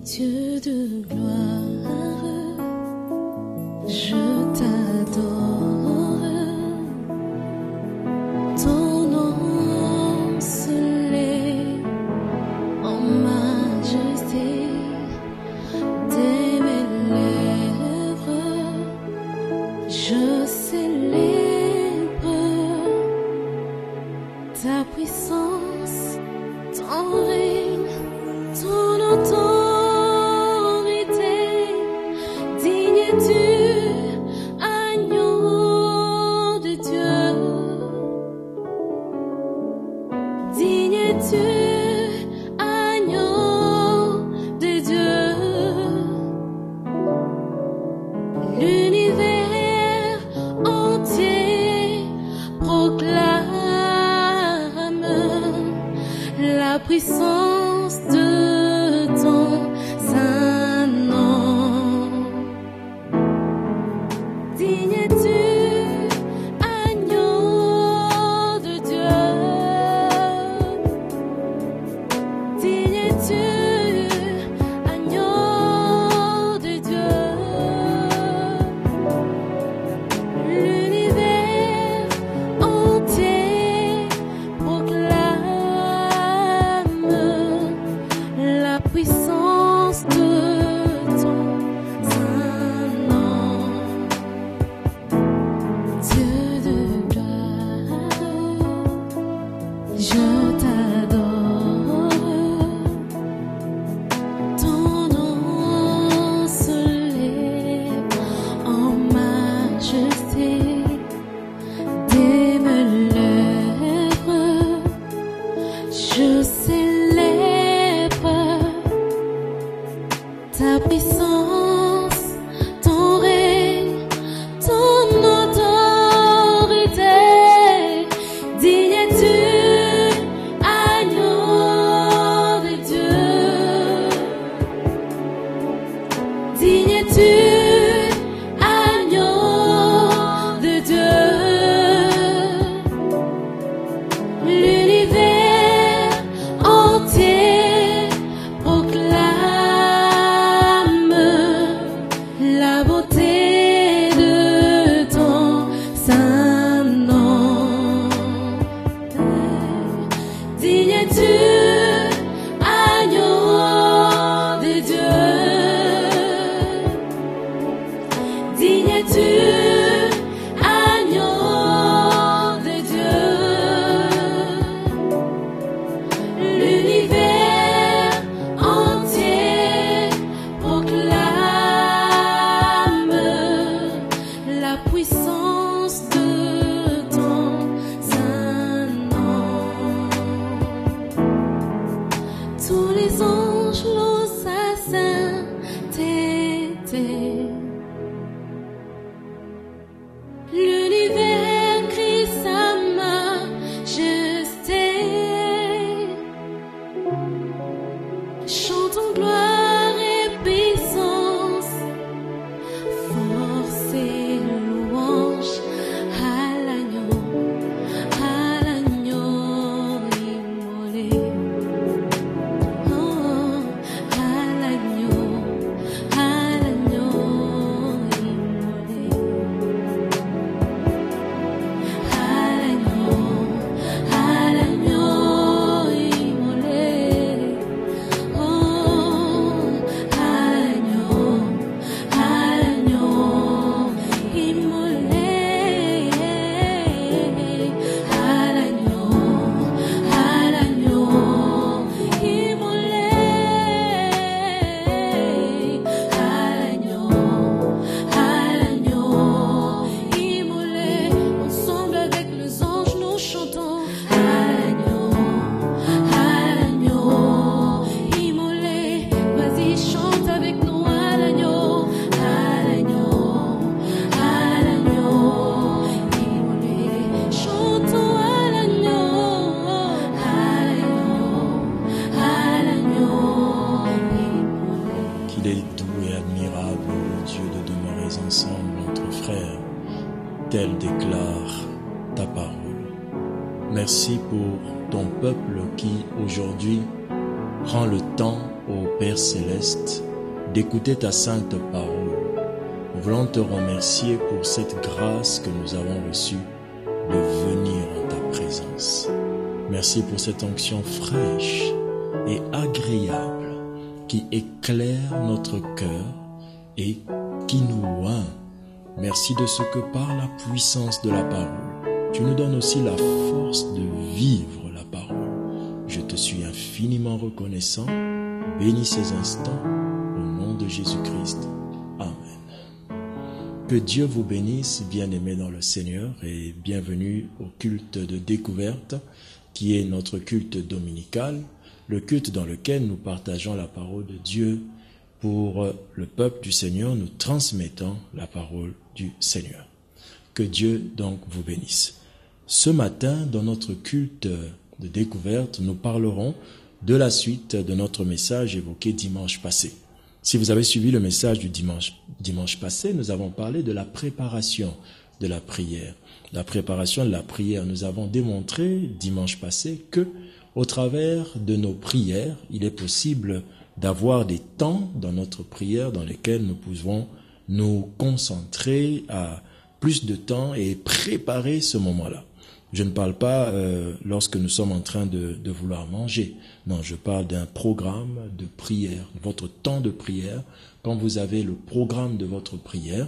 Dieu de gloire, je t'adore. Ton nom se lève en majesté dès mes lèvres. Je célèbre ta puissance, ton règne, ton autorité. Puissance de ton saint nom. Digne es-tu, agneau de Dieu. Merci pour ton peuple qui aujourd'hui prend le temps, ô Père Céleste, d'écouter ta sainte parole. Nous voulons te remercier pour cette grâce que nous avons reçue de venir en ta présence. Merci pour cette onction fraîche et agréable qui éclaire notre cœur et qui nous oint. Merci de ce que par la puissance de la parole, tu nous donnes aussi la force de vivre la parole. Je te suis infiniment reconnaissant. Bénis ces instants au nom de Jésus-Christ. Amen. Que Dieu vous bénisse, bien-aimés dans le Seigneur, et bienvenue au culte de découverte, qui est notre culte dominical, le culte dans lequel nous partageons la parole de Dieu pour le peuple du Seigneur, nous transmettons la parole du Seigneur. Que Dieu donc vous bénisse. Ce matin, dans notre culte de découverte, nous parlerons de la suite de notre message évoqué dimanche passé. Si vous avez suivi le message du dimanche passé, nous avons parlé de la préparation de la prière. La préparation de la prière, nous avons démontré dimanche passé que, au travers de nos prières, il est possible d'avoir des temps dans notre prière dans lesquels nous pouvons nous concentrer à plus de temps et préparer ce moment-là. Je ne parle pas lorsque nous sommes en train de vouloir manger. Non, je parle d'un programme de prière, votre temps de prière. Quand vous avez le programme de votre prière,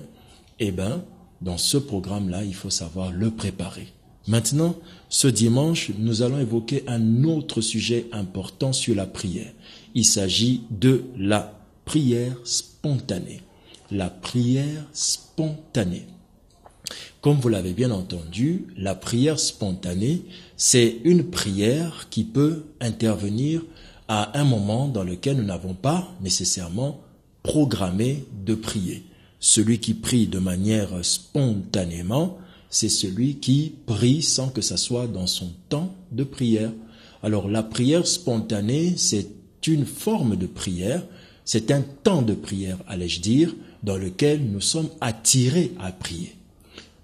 eh bien, dans ce programme-là, il faut savoir le préparer. Maintenant, ce dimanche, nous allons évoquer un autre sujet important sur la prière. Il s'agit de la prière spontanée. La prière spontanée. Comme vous l'avez bien entendu, la prière spontanée, c'est une prière qui peut intervenir à un moment dans lequel nous n'avons pas nécessairement programmé de prier. Celui qui prie de manière spontanément, c'est celui qui prie sans que ça soit dans son temps de prière. Alors la prière spontanée, c'est une forme de prière, c'est un temps de prière, allais-je dire, dans lequel nous sommes attirés à prier.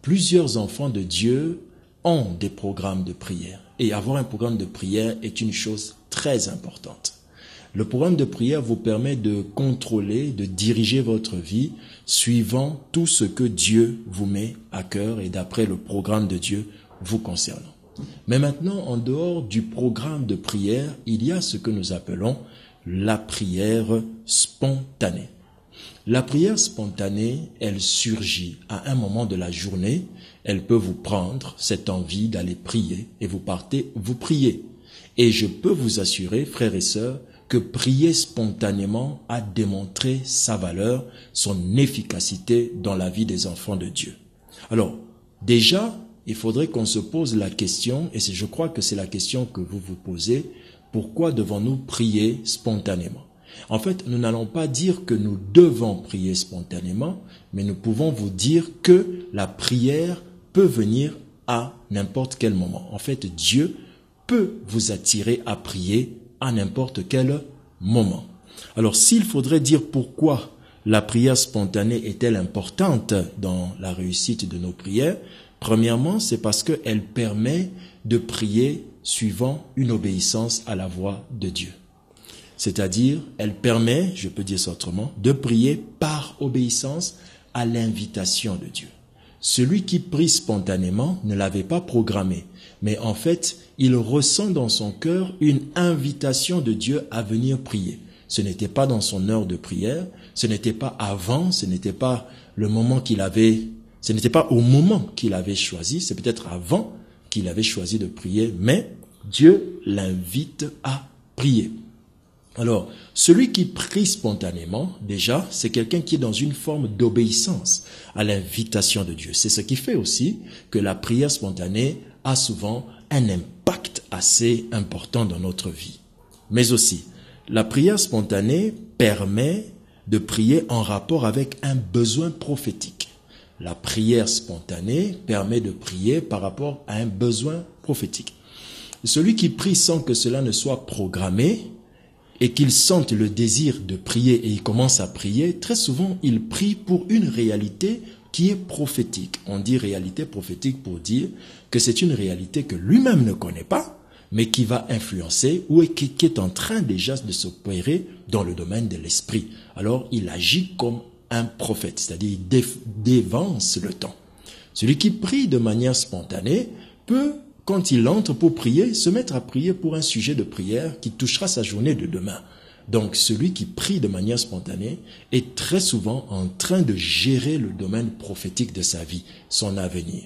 Plusieurs enfants de Dieu ont des programmes de prière. Et avoir un programme de prière est une chose très importante. Le programme de prière vous permet de contrôler, de diriger votre vie suivant tout ce que Dieu vous met à cœur et d'après le programme de Dieu vous concernant. Mais maintenant, en dehors du programme de prière, il y a ce que nous appelons la prière spontanée. La prière spontanée, elle surgit à un moment de la journée. Elle peut vous prendre cette envie d'aller prier et vous partez, vous priez. Et je peux vous assurer, frères et sœurs, que prier spontanément a démontré sa valeur, son efficacité dans la vie des enfants de Dieu. Alors, déjà, il faudrait qu'on se pose la question, et je crois que c'est la question que vous vous posez, pourquoi devons-nous prier spontanément ? En fait, nous n'allons pas dire que nous devons prier spontanément, mais nous pouvons vous dire que la prière peut venir à n'importe quel moment. En fait, Dieu peut vous attirer à prier à n'importe quel moment. Alors, s'il faudrait dire pourquoi la prière spontanée est-elle importante dans la réussite de nos prières, premièrement, c'est parce qu'elle permet de prier suivant une obéissance à la voix de Dieu. C'est-à-dire, elle permet, je peux dire ça autrement, de prier par obéissance à l'invitation de Dieu. Celui qui prie spontanément ne l'avait pas programmé, mais en fait, il ressent dans son cœur une invitation de Dieu à venir prier. Ce n'était pas dans son heure de prière, ce n'était pas avant, ce n'était pas le moment qu'il avait, ce n'était pas au moment qu'il avait choisi, c'est peut-être avant qu'il avait choisi de prier, mais Dieu l'invite à prier. Alors, celui qui prie spontanément, déjà, c'est quelqu'un qui est dans une forme d'obéissance à l'invitation de Dieu. C'est ce qui fait aussi que la prière spontanée a souvent un impact assez important dans notre vie. Mais aussi, la prière spontanée permet de prier en rapport avec un besoin prophétique. La prière spontanée permet de prier par rapport à un besoin prophétique. Celui qui prie sans que cela ne soit programmé, et qu'il sente le désir de prier et il commence à prier, très souvent il prie pour une réalité qui est prophétique. On dit réalité prophétique pour dire que c'est une réalité que lui-même ne connaît pas, mais qui va influencer ou qui est en train déjà de s'opérer dans le domaine de l'esprit. Alors, il agit comme un prophète, c'est-à-dire il dévance le temps. Celui qui prie de manière spontanée peut, quand il entre pour prier, se mettre à prier pour un sujet de prière qui touchera sa journée de demain. Donc, celui qui prie de manière spontanée est très souvent en train de gérer le domaine prophétique de sa vie, son avenir.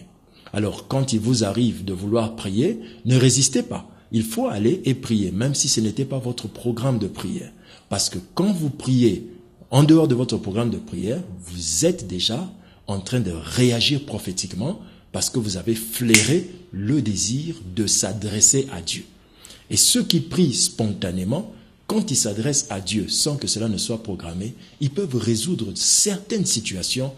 Alors, quand il vous arrive de vouloir prier, ne résistez pas. Il faut aller et prier, même si ce n'était pas votre programme de prière. Parce que quand vous priez en dehors de votre programme de prière, vous êtes déjà en train de réagir prophétiquement parce que vous avez flairé le désir de s'adresser à Dieu. Et ceux qui prient spontanément, quand ils s'adressent à Dieu sans que cela ne soit programmé, ils peuvent résoudre certaines situations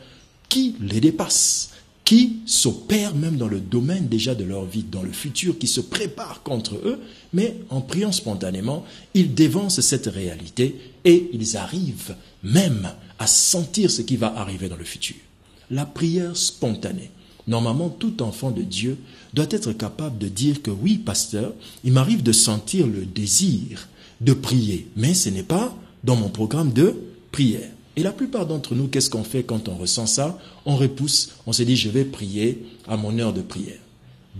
qui les dépassent, qui s'opèrent même dans le domaine déjà de leur vie, dans le futur, qui se préparent contre eux, mais en priant spontanément, ils dévancent cette réalité et ils arrivent même à sentir ce qui va arriver dans le futur. La prière spontanée. Normalement, tout enfant de Dieu doit être capable de dire que oui, pasteur, il m'arrive de sentir le désir de prier, mais ce n'est pas dans mon programme de prière. Et la plupart d'entre nous, qu'est-ce qu'on fait quand on ressent ça? On repousse, on se dit je vais prier à mon heure de prière.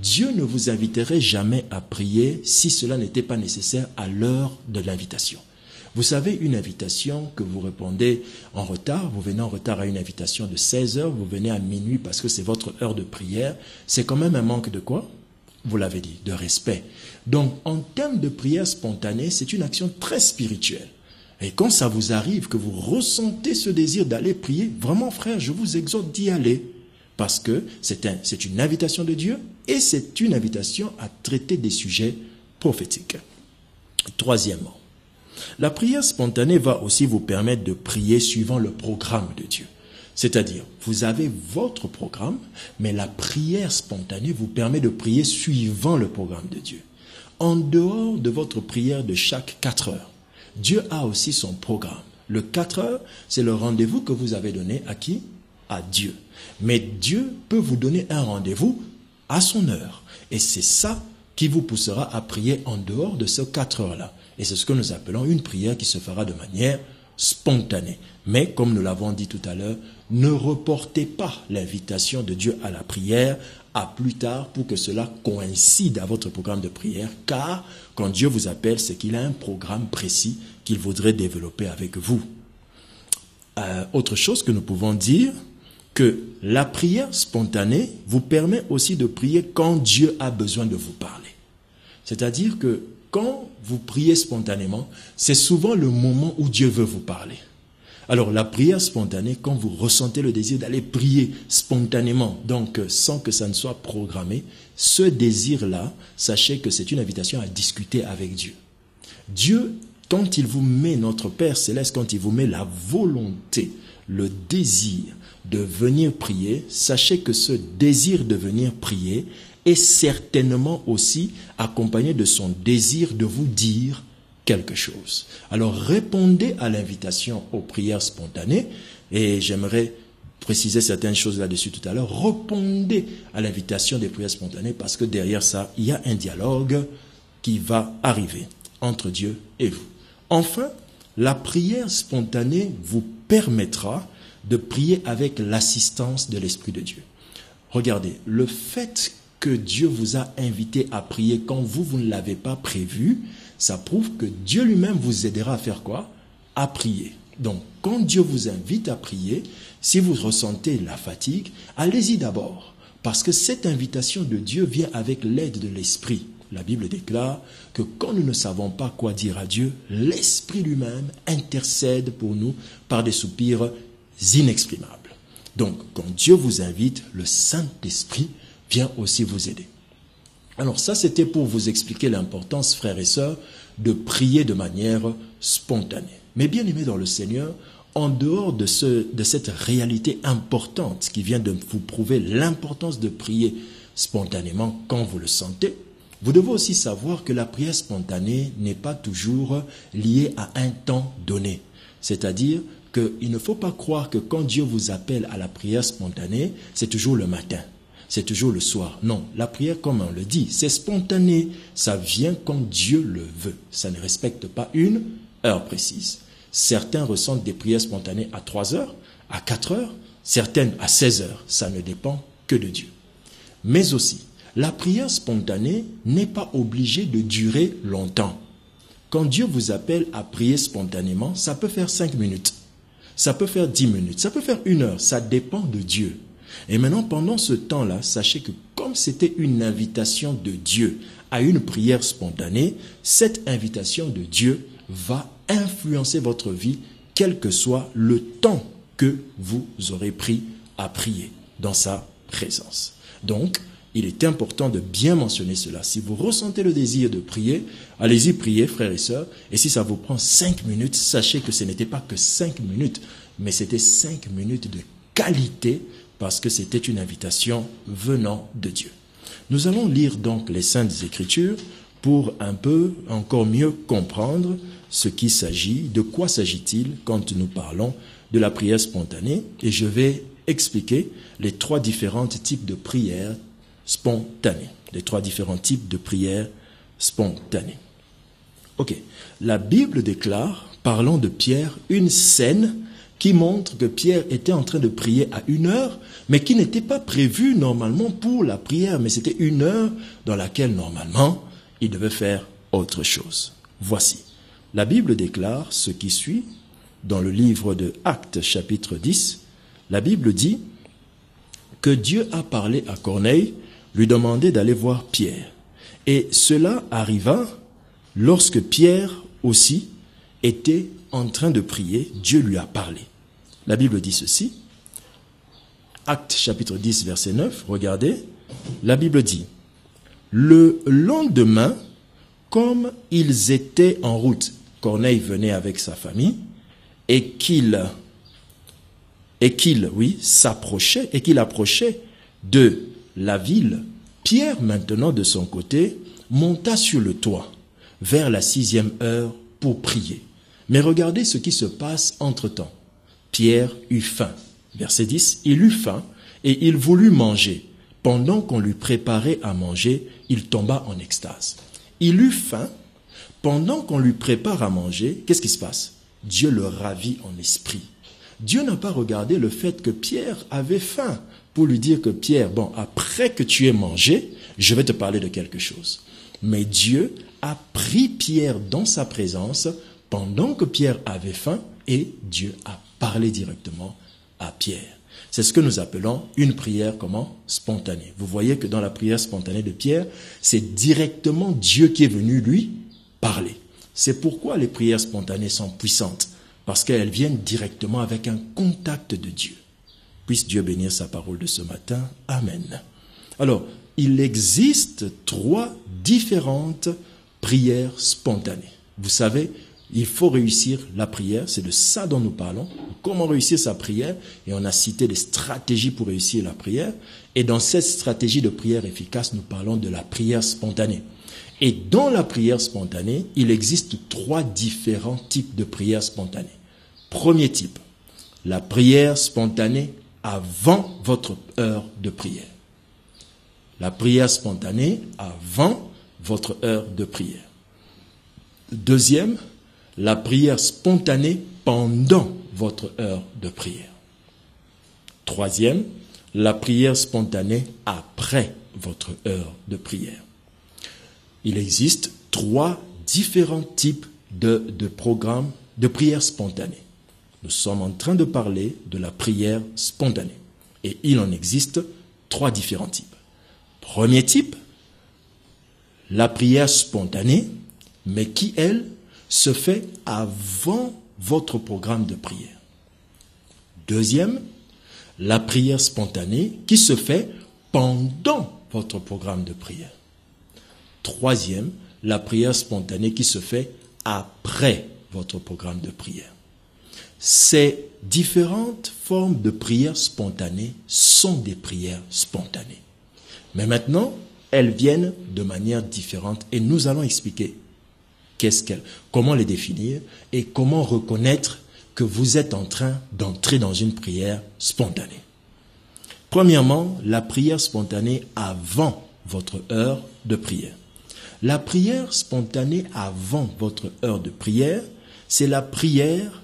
Dieu ne vous inviterait jamais à prier si cela n'était pas nécessaire à l'heure de l'invitation. Vous savez, une invitation que vous répondez en retard, vous venez en retard à une invitation de 16 heures, vous venez à minuit parce que c'est votre heure de prière, c'est quand même un manque de quoi? Vous l'avez dit, de respect. Donc, en termes de prière spontanée, c'est une action très spirituelle. Et quand ça vous arrive, que vous ressentez ce désir d'aller prier, vraiment frère, je vous exhorte d'y aller. Parce que c'est une invitation de Dieu et c'est une invitation à traiter des sujets prophétiques. Troisièmement, la prière spontanée va aussi vous permettre de prier suivant le programme de Dieu. C'est-à-dire, vous avez votre programme, mais la prière spontanée vous permet de prier suivant le programme de Dieu. En dehors de votre prière de chaque 4 heures, Dieu a aussi son programme. Le 4 heures, c'est le rendez-vous que vous avez donné à qui? À Dieu. Mais Dieu peut vous donner un rendez-vous à son heure. Et c'est ça qui vous poussera à prier en dehors de ces 4 heures-là. Et c'est ce que nous appelons une prière qui se fera de manière spontanée. Mais comme nous l'avons dit tout à l'heure, ne reportez pas l'invitation de Dieu à la prière à plus tard pour que cela coïncide à votre programme de prière, car quand Dieu vous appelle, c'est qu'il a un programme précis qu'il voudrait développer avec vous. Autre chose que nous pouvons dire, que la prière spontanée vous permet aussi de prier quand Dieu a besoin de vous parler. C'est-à-dire que quand vous priez spontanément, c'est souvent le moment où Dieu veut vous parler. Alors la prière spontanée, quand vous ressentez le désir d'aller prier spontanément, donc sans que ça ne soit programmé, ce désir-là, sachez que c'est une invitation à discuter avec Dieu. Dieu, quand il vous met, notre Père Céleste, quand il vous met la volonté, le désir de venir prier, sachez que ce désir de venir prier est certainement aussi accompagné de son désir de vous dire quelque chose. Alors répondez à l'invitation aux prières spontanées, et j'aimerais préciser certaines choses là-dessus tout à l'heure. Répondez à l'invitation des prières spontanées parce que derrière ça, il y a un dialogue qui va arriver entre Dieu et vous. Enfin, la prière spontanée vous permettra de prier avec l'assistance de l'Esprit de Dieu. Regardez, le fait que Dieu vous a invité à prier quand vous ne l'avez pas prévu, ça prouve que Dieu lui-même vous aidera à faire quoi? À prier. Donc, quand Dieu vous invite à prier, si vous ressentez la fatigue, allez-y d'abord. Parce que cette invitation de Dieu vient avec l'aide de l'Esprit. La Bible déclare que quand nous ne savons pas quoi dire à Dieu, l'Esprit lui-même intercède pour nous par des soupirs inexprimables. Donc, quand Dieu vous invite, le Saint-Esprit vient aussi vous aider. Alors ça, c'était pour vous expliquer l'importance, frères et sœurs, de prier de manière spontanée. Mais bien aimés dans le Seigneur, en dehors de cette réalité importante qui vient de vous prouver l'importance de prier spontanément quand vous le sentez, vous devez aussi savoir que la prière spontanée n'est pas toujours liée à un temps donné. C'est-à-dire qu'il ne faut pas croire que quand Dieu vous appelle à la prière spontanée, c'est toujours le matin, c'est toujours le soir. Non, la prière, comme on le dit, c'est spontané. Ça vient quand Dieu le veut. Ça ne respecte pas une heure précise. Certains ressentent des prières spontanées à 3 heures, à 4 heures, certaines à 16 heures. Ça ne dépend que de Dieu. Mais aussi, la prière spontanée n'est pas obligée de durer longtemps. Quand Dieu vous appelle à prier spontanément, ça peut faire 5 minutes, ça peut faire 10 minutes, ça peut faire 1 heure, ça dépend de Dieu. Et maintenant, pendant ce temps-là, sachez que comme c'était une invitation de Dieu à une prière spontanée, cette invitation de Dieu va influencer votre vie, quel que soit le temps que vous aurez pris à prier dans sa présence. Donc, il est important de bien mentionner cela. Si vous ressentez le désir de prier, allez-y prier, frères et sœurs. Et si ça vous prend 5 minutes, sachez que ce n'était pas que 5 minutes, mais c'était 5 minutes de qualité parce que c'était une invitation venant de Dieu. Nous allons lire donc les Saintes Écritures pour un peu encore mieux comprendre ce qu'il s'agit, de quoi s'agit-il quand nous parlons de la prière spontanée. Et je vais expliquer les 3 différents types de prières spontanées. Les 3 différents types de prières spontanées. Ok. La Bible déclare, parlant de Pierre, une scène qui montre que Pierre était en train de prier à 1 heure, mais qui n'était pas prévue normalement pour la prière, mais c'était 1 heure dans laquelle normalement il devait faire autre chose. Voici. La Bible déclare ce qui suit dans le livre de Actes chapitre 10. La Bible dit que Dieu a parlé à Corneille, lui demander d'aller voir Pierre. Et cela arriva lorsque Pierre aussi était en train de prier, Dieu lui a parlé. La Bible dit ceci, Actes chapitre 10 verset 9, regardez, la Bible dit, le lendemain, comme ils étaient en route, Corneille venait avec sa famille, et qu'il approchait de la ville, Pierre, maintenant de son côté, monta sur le toit vers la 6e heure pour prier. Mais regardez ce qui se passe entre-temps. Pierre eut faim. Verset 10, il eut faim et il voulut manger. Pendant qu'on lui préparait à manger, il tomba en extase. Il eut faim. Pendant qu'on lui prépare à manger, qu'est-ce qui se passe? Dieu le ravit en esprit. Dieu n'a pas regardé le fait que Pierre avait faim pour lui dire que Pierre, bon, après que tu aies mangé, je vais te parler de quelque chose. Mais Dieu a pris Pierre dans sa présence pendant que Pierre avait faim et Dieu a parlé directement à Pierre. C'est ce que nous appelons une prière comment? Spontanée. Vous voyez que dans la prière spontanée de Pierre, c'est directement Dieu qui est venu lui parler. C'est pourquoi les prières spontanées sont puissantes. Parce qu'elles viennent directement avec un contact de Dieu. Puisse Dieu bénir sa parole de ce matin. Amen. Alors, il existe 3 différentes prières spontanées. Vous savez, il faut réussir la prière, c'est de ça dont nous parlons. Comment réussir sa prière? Et on a cité des stratégies pour réussir la prière. Et dans cette stratégie de prière efficace, nous parlons de la prière spontanée. Et dans la prière spontanée, il existe 3 différents types de prières spontanées. Premier type, la prière spontanée avant votre heure de prière. La prière spontanée avant votre heure de prière. Deuxième, la prière spontanée pendant votre heure de prière. Troisième, la prière spontanée après votre heure de prière. Il existe 3 différents types de programmes de prière spontanée. Nous sommes en train de parler de la prière spontanée. Et il en existe 3 différents types. Premier type, la prière spontanée, mais qui, elle, se fait avant votre programme de prière. Deuxième, la prière spontanée qui se fait pendant votre programme de prière. Troisième, la prière spontanée qui se fait après votre programme de prière. Ces différentes formes de prière spontanée sont des prières spontanées. Mais maintenant, elles viennent de manière différente et nous allons expliquer comment les définir et comment reconnaître que vous êtes en train d'entrer dans une prière spontanée? Premièrement, la prière spontanée avant votre heure de prière. La prière spontanée avant votre heure de prière, c'est la prière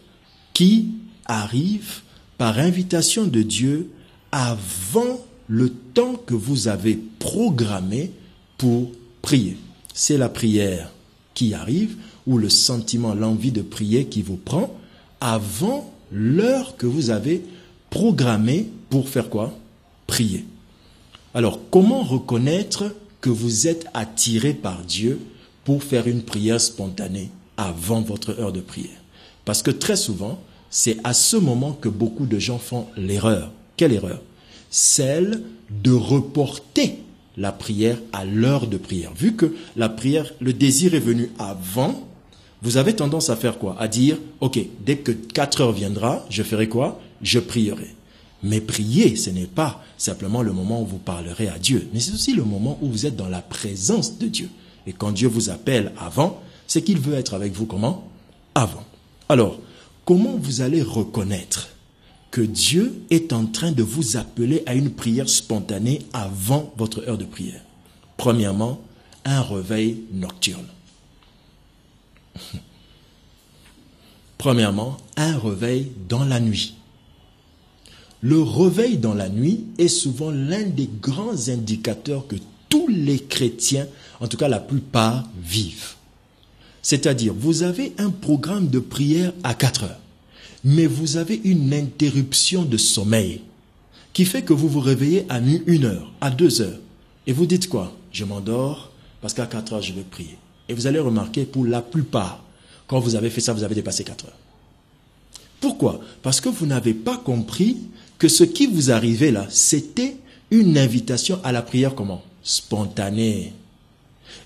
qui arrive par invitation de Dieu avant le temps que vous avez programmé pour prier. C'est la prière qui arrive ou le sentiment, l'envie de prier qui vous prend avant l'heure que vous avez programmée pour faire quoi? Prier. Alors, comment reconnaître que vous êtes attiré par Dieu pour faire une prière spontanée avant votre heure de prière? Parce que très souvent, c'est à ce moment que beaucoup de gens font l'erreur. Quelle erreur? Celle de reporter la prière à l'heure de prière. Vu que la prière, le désir est venu avant, vous avez tendance à faire quoi? À dire, ok, dès que 4 heures viendra, je ferai quoi? Je prierai. Mais prier, ce n'est pas simplement le moment où vous parlerez à Dieu, mais c'est aussi le moment où vous êtes dans la présence de Dieu. Et quand Dieu vous appelle avant, c'est qu'il veut être avec vous comment? Avant. Alors, comment vous allez reconnaître que Dieu est en train de vous appeler à une prière spontanée avant votre heure de prière? Premièrement, un réveil nocturne. Premièrement, un réveil dans la nuit. Le réveil dans la nuit est souvent l'un des grands indicateurs que tous les chrétiens, en tout cas la plupart, vivent. C'est-à-dire, vous avez un programme de prière à 4 heures, mais vous avez une interruption de sommeil qui fait que vous vous réveillez à 1 heure, à 2 heures. Et vous dites quoi? Je m'endors parce qu'à 4 heures, je vais prier. Et vous allez remarquer, pour la plupart, quand vous avez fait ça, vous avez dépassé 4 heures. Pourquoi? Parce que vous n'avez pas compris que ce qui vous arrivait là, c'était une invitation à la prière comment? Spontanée.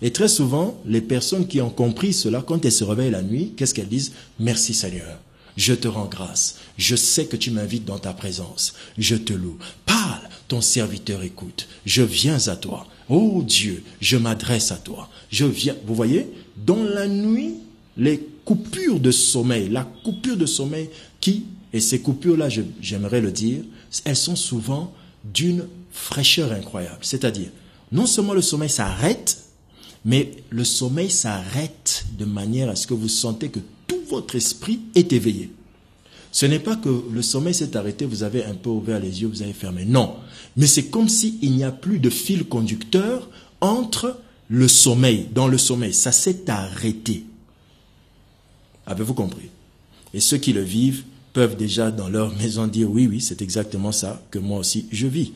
Et très souvent, les personnes qui ont compris cela, quand elles se réveillent la nuit, qu'est-ce qu'elles disent? Merci Seigneur, je te rends grâce, je sais que tu m'invites dans ta présence, je te loue. Parle, ton serviteur écoute, je viens à toi. Oh Dieu, je m'adresse à toi, je viens. Vous voyez, dans la nuit, les coupures de sommeil, la coupure de sommeil qui, et ces coupures-là, j'aimerais le dire, elles sont souvent d'une fraîcheur incroyable. C'est-à-dire, non seulement le sommeil s'arrête, mais le sommeil s'arrête de manière à ce que vous sentez que tout votre esprit est éveillé. Ce n'est pas que le sommeil s'est arrêté, vous avez un peu ouvert les yeux, vous avez fermé. Non, mais c'est comme s'il n'y a plus de fil conducteur entre le sommeil, dans le sommeil. Ça s'est arrêté. Avez-vous compris? Et ceux qui le vivent peuvent déjà dans leur maison dire oui, c'est exactement ça que moi aussi je vis.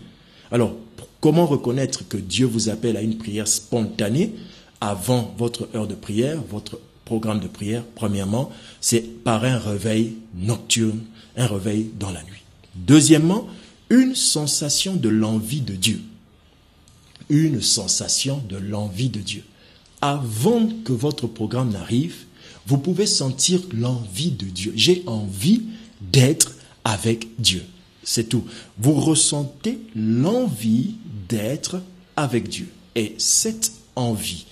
Alors, comment reconnaître que Dieu vous appelle à une prière spontanée avant votre heure de prière, votre programme de prière? Premièrement, c'est par un réveil nocturne, un réveil dans la nuit. Deuxièmement, une sensation de l'envie de Dieu. Une sensation de l'envie de Dieu. Avant que votre programme n'arrive, vous pouvez sentir l'envie de Dieu. J'ai envie d'être avec Dieu. C'est tout. Vous ressentez l'envie d'être avec Dieu. Et cette envie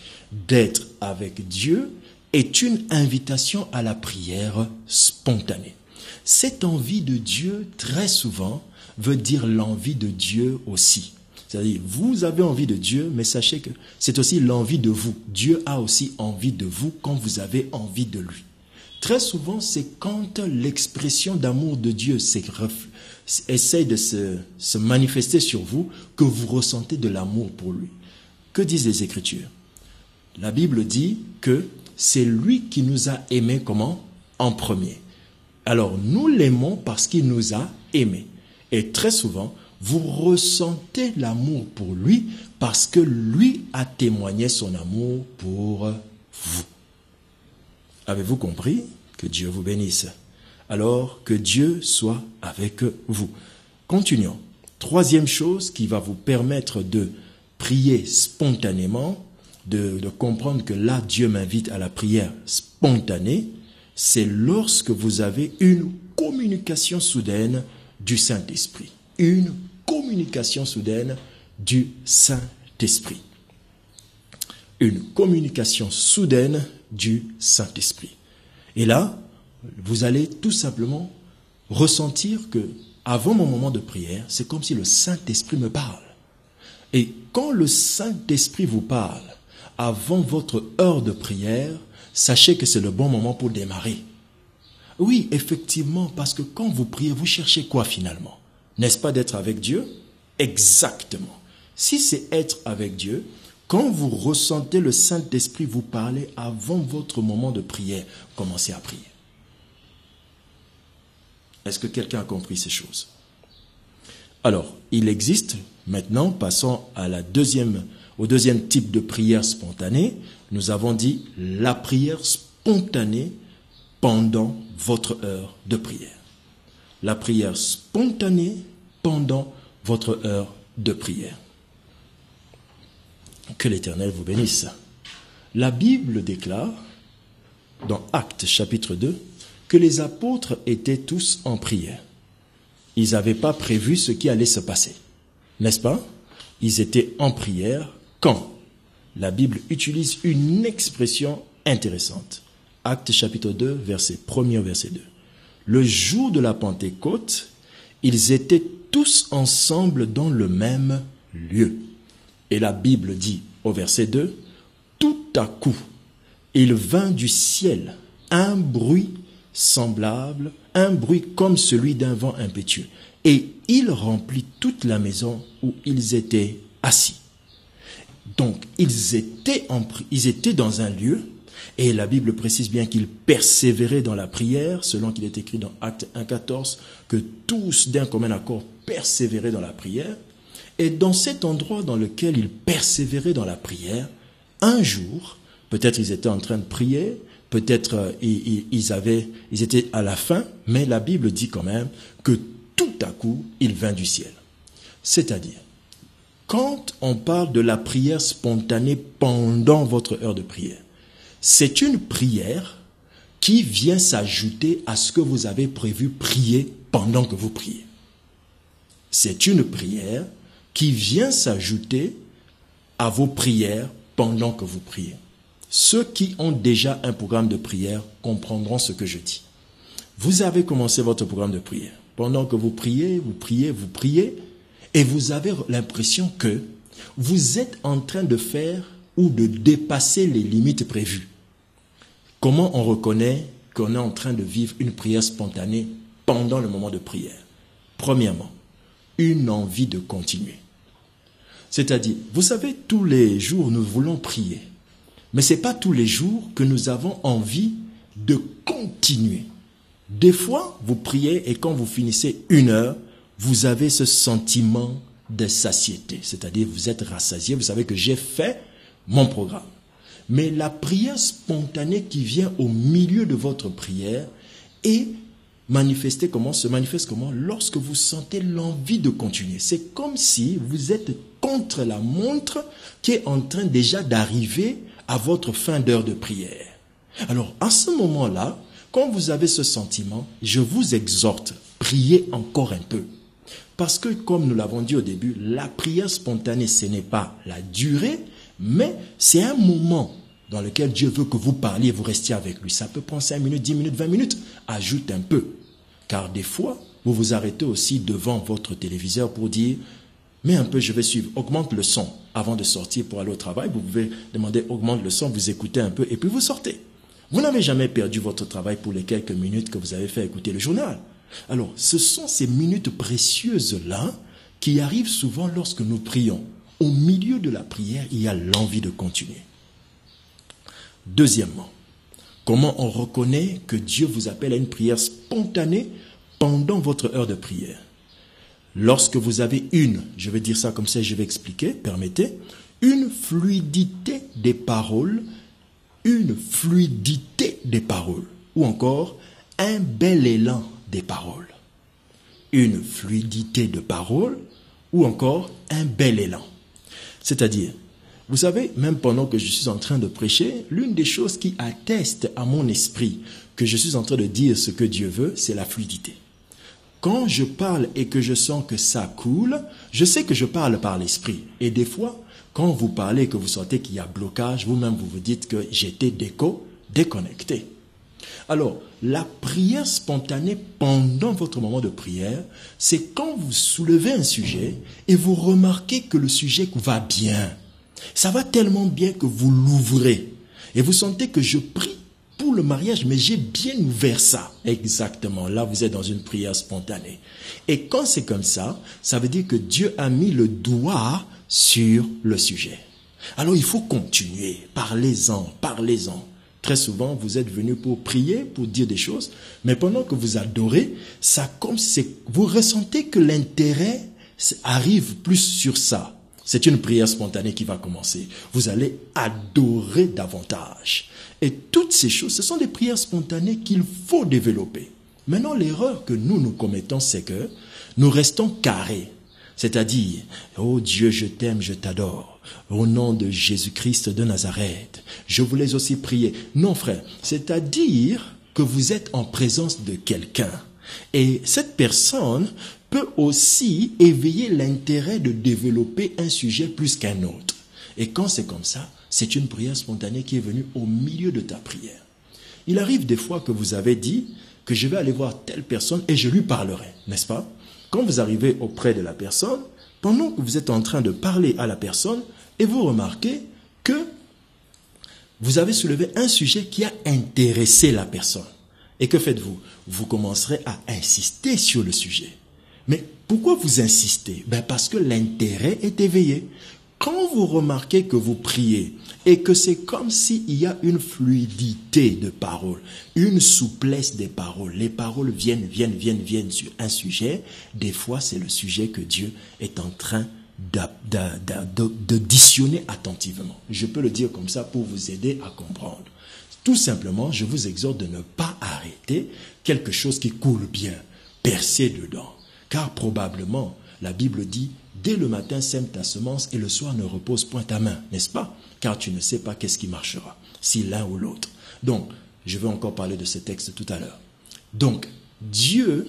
d'être avec Dieu est une invitation à la prière spontanée. Cette envie de Dieu, très souvent, veut dire l'envie de Dieu aussi. C'est-à-dire, vous avez envie de Dieu, mais sachez que c'est aussi l'envie de vous. Dieu a aussi envie de vous quand vous avez envie de lui. Très souvent, c'est quand l'expression d'amour de Dieu essaye de se manifester sur vous que vous ressentez de l'amour pour lui. Que disent les Écritures? La Bible dit que c'est lui qui nous a aimés comment? En premier. Alors, nous l'aimons parce qu'il nous a aimés. Et très souvent, vous ressentez l'amour pour lui parce que lui a témoigné son amour pour vous. Avez-vous compris? Que Dieu vous bénisse. Alors, que Dieu soit avec vous. Continuons. Troisième chose qui va vous permettre de prier spontanément, de comprendre que là, Dieu m'invite à la prière spontanée, c'est lorsque vous avez une communication soudaine du Saint-Esprit. Une communication soudaine du Saint-Esprit. Une communication soudaine du Saint-Esprit. Et là, vous allez tout simplement ressentir que avant mon moment de prière, c'est comme si le Saint-Esprit me parle. Et quand le Saint-Esprit vous parle avant votre heure de prière, sachez que c'est le bon moment pour démarrer. Oui, effectivement, parce que quand vous priez, vous cherchez quoi finalement? N'est-ce pas d'être avec Dieu? Exactement. Si c'est être avec Dieu, quand vous ressentez le Saint-Esprit vous parler avant votre moment de prière, commencez à prier. Est-ce que quelqu'un a compris ces choses? Alors, il existe, maintenant, passons à au deuxième type de prière spontanée. Nous avons dit la prière spontanée pendant votre heure de prière. La prière spontanée pendant votre heure de prière. Que l'Éternel vous bénisse. La Bible déclare, dans Actes chapitre 2, que les apôtres étaient tous en prière. Ils n'avaient pas prévu ce qui allait se passer. N'est-ce pas? Ils étaient en prière quand? La Bible utilise une expression intéressante. Actes chapitre 2, verset 1er au verset 2. Le jour de la Pentecôte, ils étaient tous ensemble dans le même lieu. Et la Bible dit au verset 2, tout à coup, il vint du ciel un bruit semblable, un bruit comme celui d'un vent impétueux. Et il remplit toute la maison où ils étaient assis. Donc, ils étaient dans un lieu, et la Bible précise bien qu'ils persévéraient dans la prière, selon qu'il est écrit dans Actes 1,14, que tous d'un commun accord persévéraient dans la prière. Et dans cet endroit dans lequel ils persévéraient dans la prière, un jour, peut-être ils étaient en train de prier, peut-être ils étaient à la fin, mais la Bible dit quand même que tout à coup, il vint du ciel. C'est-à-dire, quand on parle de la prière spontanée pendant votre heure de prière, c'est une prière qui vient s'ajouter à ce que vous avez prévu prier pendant que vous priez. C'est une prière qui vient s'ajouter à vos prières pendant que vous priez. Ceux qui ont déjà un programme de prière comprendront ce que je dis. Vous avez commencé votre programme de prière. Pendant que vous priez, et vous avez l'impression que vous êtes en train de faire ou de dépasser les limites prévues. Comment on reconnaît qu'on est en train de vivre une prière spontanée pendant le moment de prière? Premièrement, une envie de continuer. C'est-à-dire, vous savez, tous les jours, nous voulons prier. Mais ce n'est pas tous les jours que nous avons envie de continuer. Des fois, vous priez et quand vous finissez une heure, vous avez ce sentiment de satiété. C'est-à-dire, vous êtes rassasié, vous savez que j'ai fait mon programme. Mais la prière spontanée qui vient au milieu de votre prière est se manifeste comment? Lorsque vous sentez l'envie de continuer. C'est comme si vous êtes contre la montre qui est en train déjà d'arriver à votre fin d'heure de prière. Alors, à ce moment-là, quand vous avez ce sentiment, je vous exhorte, priez encore un peu. Parce que, comme nous l'avons dit au début, la prière spontanée, ce n'est pas la durée, mais c'est un moment dans lequel Dieu veut que vous parliez et vous restiez avec lui. Ça peut prendre 5 minutes, 10 minutes, 20 minutes. Ajoute un peu. Car des fois, vous vous arrêtez aussi devant votre téléviseur pour dire « mais un peu, je vais suivre, augmente le son ». Avant de sortir pour aller au travail, vous pouvez demander « augmente le son », vous écoutez un peu et puis vous sortez. Vous n'avez jamais perdu votre travail pour les quelques minutes que vous avez fait écouter le journal. Alors, ce sont ces minutes précieuses-là qui arrivent souvent lorsque nous prions. Au milieu de la prière, il y a l'envie de continuer. Deuxièmement, comment on reconnaît que Dieu vous appelle à une prière spontanée pendant votre heure de prière? Lorsque vous avez je vais dire ça comme ça et je vais expliquer, permettez, une fluidité des paroles, ou encore un bel élan des paroles. Une fluidité de paroles, ou encore un bel élan. C'est-à-dire, vous savez, même pendant que je suis en train de prêcher, l'une des choses qui atteste à mon esprit que je suis en train de dire ce que Dieu veut, c'est la fluidité. Quand je parle et que je sens que ça coule, je sais que je parle par l'esprit. Et des fois, quand vous parlez et que vous sentez qu'il y a blocage, vous-même vous vous dites que j'étais déconnecté. Alors, la prière spontanée pendant votre moment de prière, c'est quand vous soulevez un sujet et vous remarquez que le sujet va bien. Ça va tellement bien que vous l'ouvrez. Et vous sentez que je prie pour le mariage, mais j'ai bien ouvert ça. Exactement, là vous êtes dans une prière spontanée. Et quand c'est comme ça, ça veut dire que Dieu a mis le doigt sur le sujet. Alors il faut continuer, parlez-en. Très souvent, vous êtes venu pour prier, pour dire des choses, mais pendant que vous adorez, ça comme vous ressentez que l'intérêt arrive plus sur ça. C'est une prière spontanée qui va commencer. Vous allez adorer davantage. Et toutes ces choses, ce sont des prières spontanées qu'il faut développer. Maintenant, l'erreur que nous commettons, c'est que nous restons carrés. C'est-à-dire, oh Dieu, je t'aime, je t'adore. Au nom de Jésus-Christ de Nazareth, je voulais aussi prier. Non, frère, c'est-à-dire que vous êtes en présence de quelqu'un. Et cette personne peut aussi éveiller l'intérêt de développer un sujet plus qu'un autre. Et quand c'est comme ça, c'est une prière spontanée qui est venue au milieu de ta prière. Il arrive des fois que vous avez dit que je vais aller voir telle personne et je lui parlerai, n'est-ce pas? Quand vous arrivez auprès de la personne, pendant que vous êtes en train de parler à la personne, et vous remarquez que vous avez soulevé un sujet qui a intéressé la personne. Et que faites-vous? Vous commencerez à insister sur le sujet. Mais pourquoi vous insistez? Parce que l'intérêt est éveillé. Quand vous remarquez que vous priez et que c'est comme s'il y a une fluidité de paroles, une souplesse des paroles, les paroles viennent sur un sujet, des fois c'est le sujet que Dieu est en train d'auditionner attentivement. Je peux le dire comme ça pour vous aider à comprendre. Tout simplement, je vous exhorte de ne pas arrêter quelque chose qui coule bien, percer dedans. Car probablement, la Bible dit, dès le matin sème ta semence et le soir ne repose point ta main, n'est-ce pas? Car tu ne sais pas qu'est-ce qui marchera, si l'un ou l'autre. Donc, je vais encore parler de ce texte tout à l'heure. Donc, Dieu,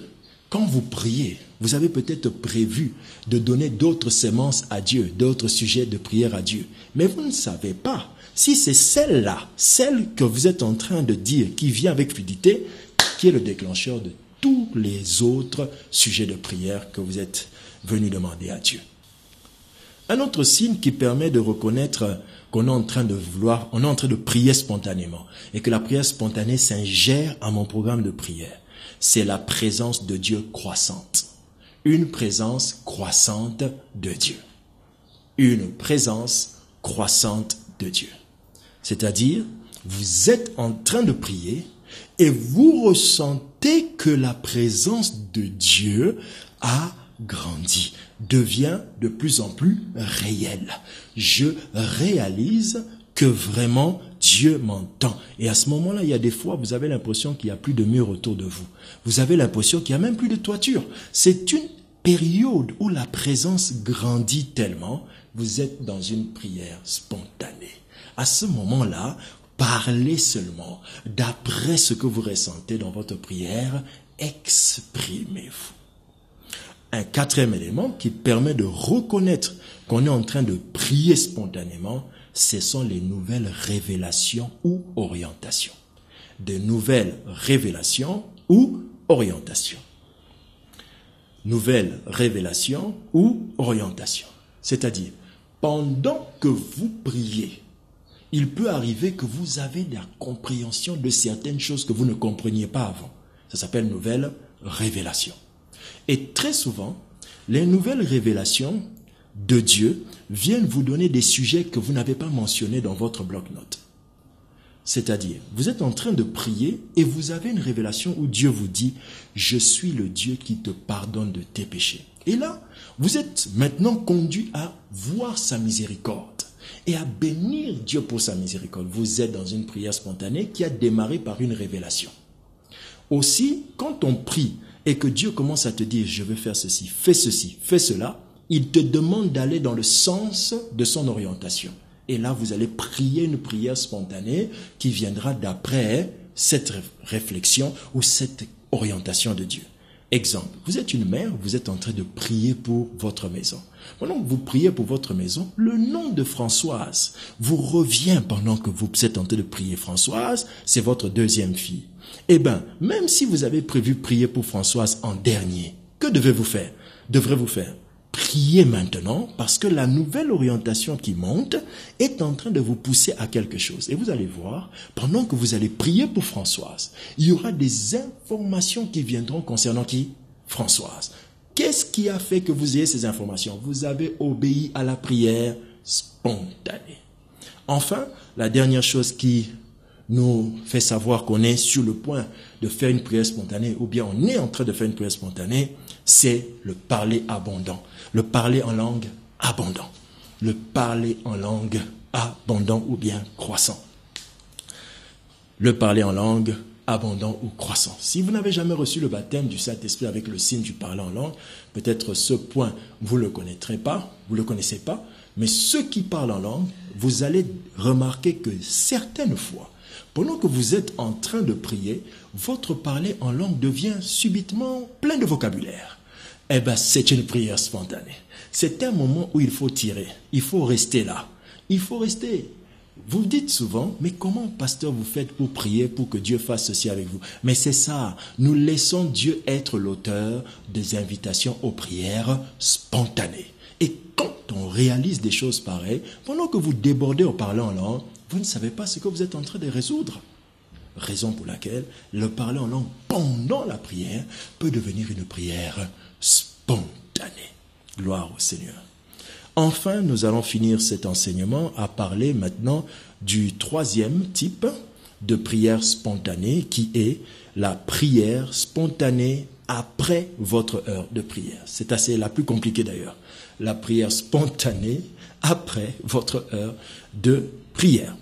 quand vous priez, vous avez peut-être prévu de donner d'autres semences à Dieu, d'autres sujets de prière à Dieu. Mais vous ne savez pas si c'est celle-là, celle que vous êtes en train de dire, qui vient avec fluidité, qui est le déclencheur de tous les autres sujets de prière que vous êtes venus demander à Dieu. Un autre signe qui permet de reconnaître qu'on est en train de prier spontanément et que la prière spontanée s'ingère à mon programme de prière, c'est la présence de Dieu croissante. Une présence croissante de Dieu. Une présence croissante de Dieu. C'est-à-dire, vous êtes en train de prier et vous ressentez que la présence de Dieu a grandi, devient de plus en plus réelle. Je réalise que vraiment Dieu m'entend. Et à ce moment-là, il y a des fois, vous avez l'impression qu'il n'y a plus de mur autour de vous. Vous avez l'impression qu'il n'y a même plus de toiture. C'est une période où la présence grandit tellement, vous êtes dans une prière spontanée. À ce moment-là, parlez seulement d'après ce que vous ressentez dans votre prière, exprimez-vous. Un quatrième élément qui permet de reconnaître qu'on est en train de prier spontanément, ce sont les nouvelles révélations ou orientations. De nouvelles révélations ou orientations. Nouvelles révélations ou orientations. C'est-à-dire, pendant que vous priez, il peut arriver que vous avez la compréhension de certaines choses que vous ne compreniez pas avant. Ça s'appelle nouvelles révélations. Et très souvent, les nouvelles révélations de Dieu viennent vous donner des sujets que vous n'avez pas mentionnés dans votre bloc-notes. C'est-à-dire, vous êtes en train de prier et vous avez une révélation où Dieu vous dit « Je suis le Dieu qui te pardonne de tes péchés ». Et là, vous êtes maintenant conduit à voir sa miséricorde et à bénir Dieu pour sa miséricorde. Vous êtes dans une prière spontanée qui a démarré par une révélation. Aussi, quand on prie et que Dieu commence à te dire « Je veux faire ceci, fais cela », il te demande d'aller dans le sens de son orientation. Et là, vous allez prier une prière spontanée qui viendra d'après cette réflexion ou cette orientation de Dieu. Exemple, vous êtes une mère, vous êtes en train de prier pour votre maison. Pendant que vous priez pour votre maison, le nom de Françoise vous revient pendant que vous êtes en train de prier. Françoise, c'est votre deuxième fille. Eh bien, même si vous avez prévu prier pour Françoise en dernier, que devrez-vous faire? Priez maintenant parce que la nouvelle orientation qui monte est en train de vous pousser à quelque chose. Et vous allez voir, pendant que vous allez prier pour Françoise, il y aura des informations qui viendront concernant qui? Françoise. Qu'est-ce qui a fait que vous ayez ces informations? Vous avez obéi à la prière spontanée. Enfin, la dernière chose qui nous fait savoir qu'on est sur le point de faire une prière spontanée, ou bien on est en train de faire une prière spontanée, c'est le parler abondant. Le parler en langue abondant. Le parler en langue abondant ou bien croissant. Le parler en langue abondant ou croissant. Si vous n'avez jamais reçu le baptême du Saint-Esprit avec le signe du parler en langue, peut-être ce point, vous ne le connaîtrez pas, vous ne le connaissez pas, mais ceux qui parlent en langue, vous allez remarquer que certaines fois, pendant que vous êtes en train de prier, votre parler en langue devient subitement plein de vocabulaire. Eh bien, c'est une prière spontanée. C'est un moment où il faut tirer. Il faut rester là. Il faut rester. Vous dites souvent, mais comment, pasteur, vous faites pour prier, pour que Dieu fasse ceci avec vous? Mais c'est ça. Nous laissons Dieu être l'auteur des invitations aux prières spontanées. Et quand on réalise des choses pareilles, pendant que vous débordez en parlant en langue, vous ne savez pas ce que vous êtes en train de résoudre. Raison pour laquelle le parler en langue pendant la prière peut devenir une prière spontanée. Gloire au Seigneur. Enfin, nous allons finir cet enseignement à parler maintenant du troisième type de prière spontanée qui est la prière spontanée après votre heure de prière. C'est assez la plus compliquée d'ailleurs. La prière spontanée après votre heure de prière.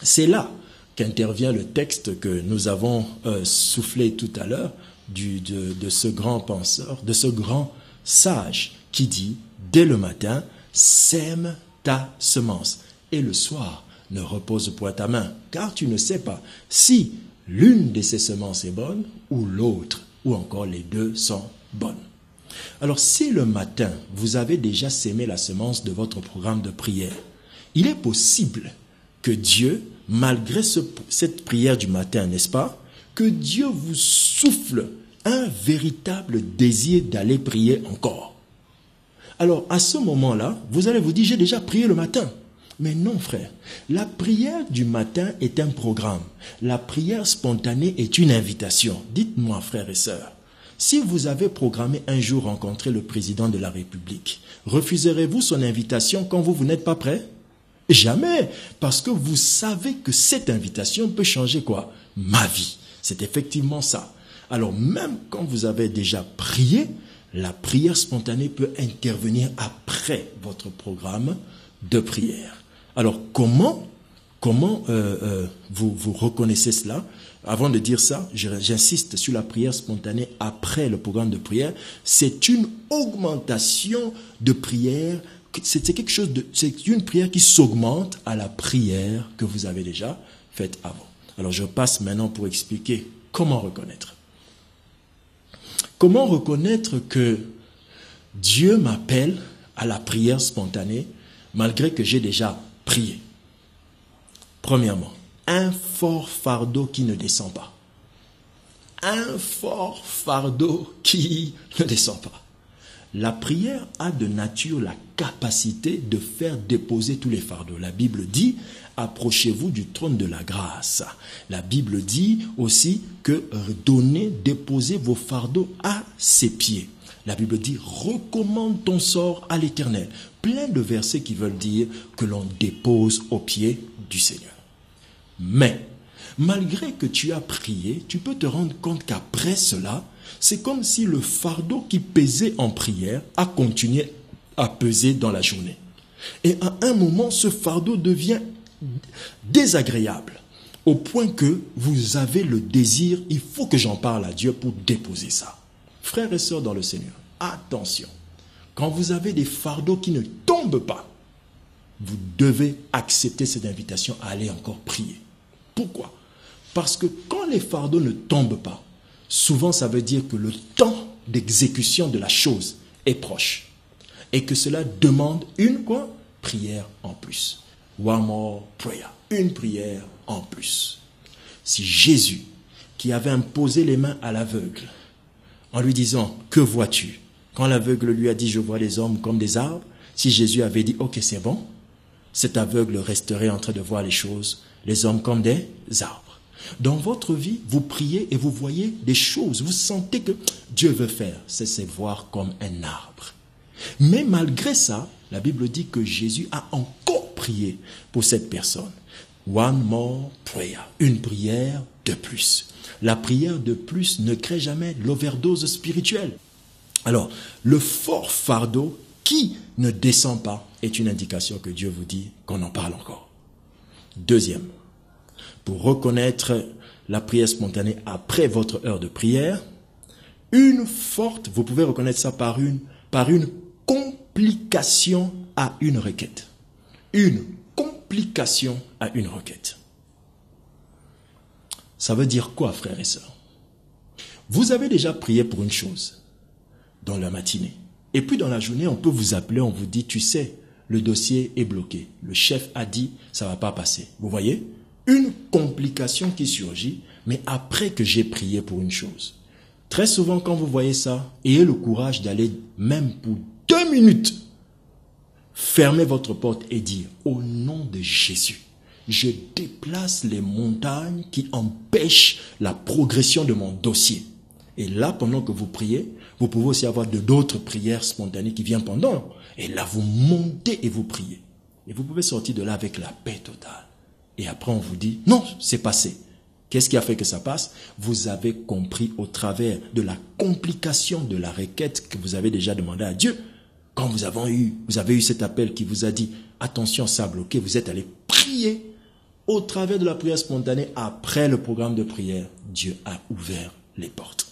C'est là qu'intervient le texte que nous avons soufflé tout à l'heure de ce grand penseur, de ce grand sage qui dit, dès le matin, sème ta semence et le soir, ne repose point ta main, car tu ne sais pas si l'une de ces semences est bonne ou l'autre, ou encore les deux sont bonnes. Alors, si le matin, vous avez déjà sémé la semence de votre programme de prière, il est possible que Dieu, malgré cette prière du matin, n'est-ce pas, que Dieu vous souffle un véritable désir d'aller prier encore. Alors, à ce moment-là, vous allez vous dire, j'ai déjà prié le matin. Mais non, frère. La prière du matin est un programme. La prière spontanée est une invitation. Dites-moi, frères et sœurs, si vous avez programmé un jour rencontrer le président de la République, refuserez-vous son invitation quand vous n'êtes pas prêt? Jamais, parce que vous savez que cette invitation peut changer quoi? Ma vie. C'est effectivement ça. Alors même quand vous avez déjà prié, la prière spontanée peut intervenir après votre programme de prière. Alors comment vous reconnaissez cela? Avant de dire ça, j'insiste sur la prière spontanée après le programme de prière. C'est une augmentation de prière. C'est une prière qui s'augmente à la prière que vous avez déjà faite avant. Alors je passe maintenant pour expliquer comment reconnaître. Comment reconnaître que Dieu m'appelle à la prière spontanée malgré que j'ai déjà prié? Premièrement, un fort fardeau qui ne descend pas. Un fort fardeau qui ne descend pas. La prière a de nature la capacité de faire déposer tous les fardeaux. La Bible dit, approchez-vous du trône de la grâce. La Bible dit aussi que déposez vos fardeaux à ses pieds. La Bible dit, recommande ton sort à l'Éternel. Plein de versets qui veulent dire que l'on dépose aux pieds du Seigneur. Mais, malgré que tu as prié, tu peux te rendre compte qu'après cela, c'est comme si le fardeau qui pesait en prière a continué à peser dans la journée. Et à un moment, ce fardeau devient désagréable, au point que vous avez le désir, il faut que j'en parle à Dieu pour déposer ça. Frères et sœurs dans le Seigneur, attention, quand vous avez des fardeaux qui ne tombent pas, vous devez accepter cette invitation à aller encore prier. Pourquoi? Parce que quand les fardeaux ne tombent pas, souvent ça veut dire que le temps d'exécution de la chose est proche. Et que cela demande une quoi? Prière en plus. One more prayer. Une prière en plus. Si Jésus, qui avait imposé les mains à l'aveugle, en lui disant, que vois-tu? Quand l'aveugle lui a dit, je vois les hommes comme des arbres, si Jésus avait dit, ok, c'est bon, cet aveugle resterait en train de voir les choses, les hommes comme des arbres. Dans votre vie, vous priez et vous voyez des choses. Vous sentez que Dieu veut faire. C'est voir comme un arbre. Mais malgré ça, la Bible dit que Jésus a encore prié pour cette personne. One more prayer. Une prière de plus. La prière de plus ne crée jamais l'overdose spirituelle. Alors, le fort fardeau qui ne descend pas est une indication que Dieu vous dit qu'on en parle encore. Deuxième, pour reconnaître la prière spontanée après votre heure de prière, une forte, vous pouvez reconnaître ça par une complication à une requête. Une complication à une requête. Ça veut dire quoi, frères et sœurs? Vous avez déjà prié pour une chose dans la matinée. Et puis dans la journée, on peut vous appeler, on vous dit, tu sais, le dossier est bloqué. Le chef a dit, ça ne va pas passer. Vous voyez? Une complication qui surgit, mais après que j'ai prié pour une chose. Très souvent, quand vous voyez ça, ayez le courage d'aller, même pour 2 minutes, fermer votre porte et dire, au nom de Jésus, je déplace les montagnes qui empêchent la progression de mon dossier. Et là, pendant que vous priez, vous pouvez aussi avoir d'autres prières spontanées qui viennent pendant. Et là, vous montez et vous priez. Et vous pouvez sortir de là avec la paix totale. Et après, on vous dit, non, c'est passé. Qu'est-ce qui a fait que ça passe? Vous avez compris au travers de la complication de la requête que vous avez déjà demandé à Dieu. Quand vous avez eu cet appel qui vous a dit, attention, ça a bloqué, vous êtes allé prier. Au travers de la prière spontanée, après le programme de prière, Dieu a ouvert les portes.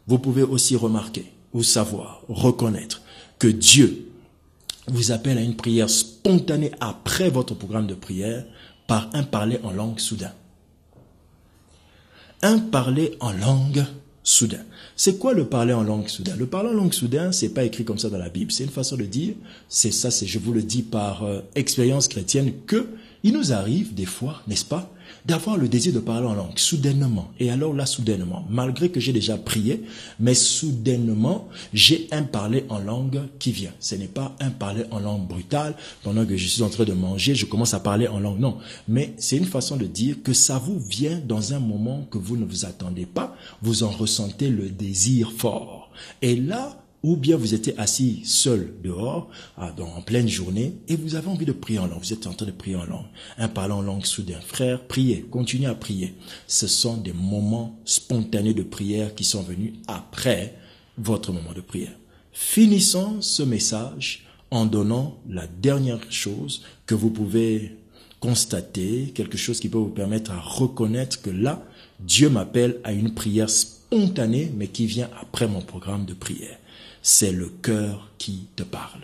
Vous pouvez aussi remarquer ou savoir, reconnaître que Dieu vous appelle à une prière spontanée après votre programme de prière par un parler en langue soudain. Un parler en langue soudain. C'est quoi le parler en langue soudain? Le parler en langue soudain, c'est pas écrit comme ça dans la Bible. C'est une façon de dire, je vous le dis par expérience chrétienne, que il nous arrive des fois, n'est-ce pas, d'avoir le désir de parler en langue, soudainement. Et alors là, soudainement, malgré que j'ai déjà prié, mais soudainement, j'ai un parler en langue qui vient. Ce n'est pas un parler en langue brutale, pendant que je suis en train de manger, je commence à parler en langue. Non, mais c'est une façon de dire que ça vous vient dans un moment que vous ne vous attendez pas, vous en ressentez le désir fort. Et là, ou bien vous étiez assis seul dehors, en pleine journée, et vous avez envie de prier en langue. Vous êtes en train de prier en langue. Un parlant en langue soudain. Frère, priez, continuez à prier. Ce sont des moments spontanés de prière qui sont venus après votre moment de prière. Finissons ce message en donnant la dernière chose que vous pouvez constater, quelque chose qui peut vous permettre à reconnaître que là, Dieu m'appelle à une prière spontanée, mais qui vient après mon programme de prière. C'est le cœur qui te parle.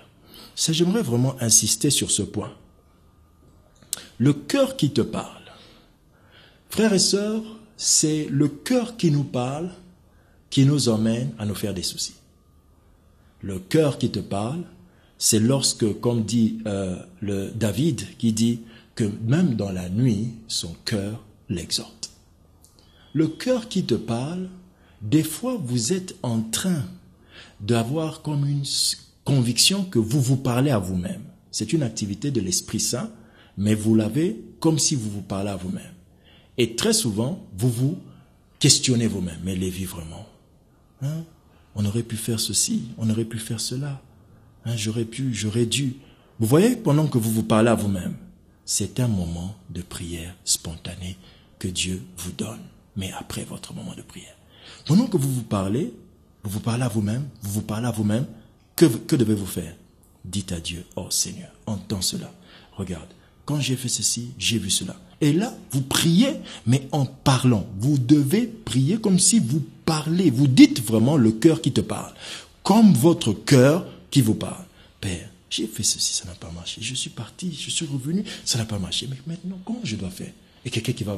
J'aimerais vraiment insister sur ce point. Le cœur qui te parle. Frères et sœurs, c'est le cœur qui nous parle, qui nous emmène à nous faire des soucis. Le cœur qui te parle, c'est lorsque, comme dit David, qui dit que même dans la nuit, son cœur l'exhorte. Le cœur qui te parle, des fois vous êtes en train d'avoir comme une conviction que vous vous parlez à vous-même. C'est une activité de l'Esprit Saint, mais vous l'avez comme si vous vous parlez à vous-même. Et très souvent, vous vous questionnez vous-même. Mais Lévi, vraiment, on aurait pu faire ceci, on aurait pu faire cela. J'aurais dû. Vous voyez, pendant que vous vous parlez à vous-même, c'est un moment de prière spontanée que Dieu vous donne, mais après votre moment de prière. Pendant que vous vous parlez à vous-même, que devez-vous faire? Dites à Dieu, oh Seigneur, entends cela. Regarde, quand j'ai fait ceci, j'ai vu cela. Et là, vous priez, mais en parlant. Vous devez prier comme si vous parlez. Vous dites vraiment le cœur qui te parle. Comme votre cœur qui vous parle. Père, j'ai fait ceci, ça n'a pas marché. Je suis parti, je suis revenu, ça n'a pas marché. Mais maintenant, comment je dois faire? Et quelqu'un qui va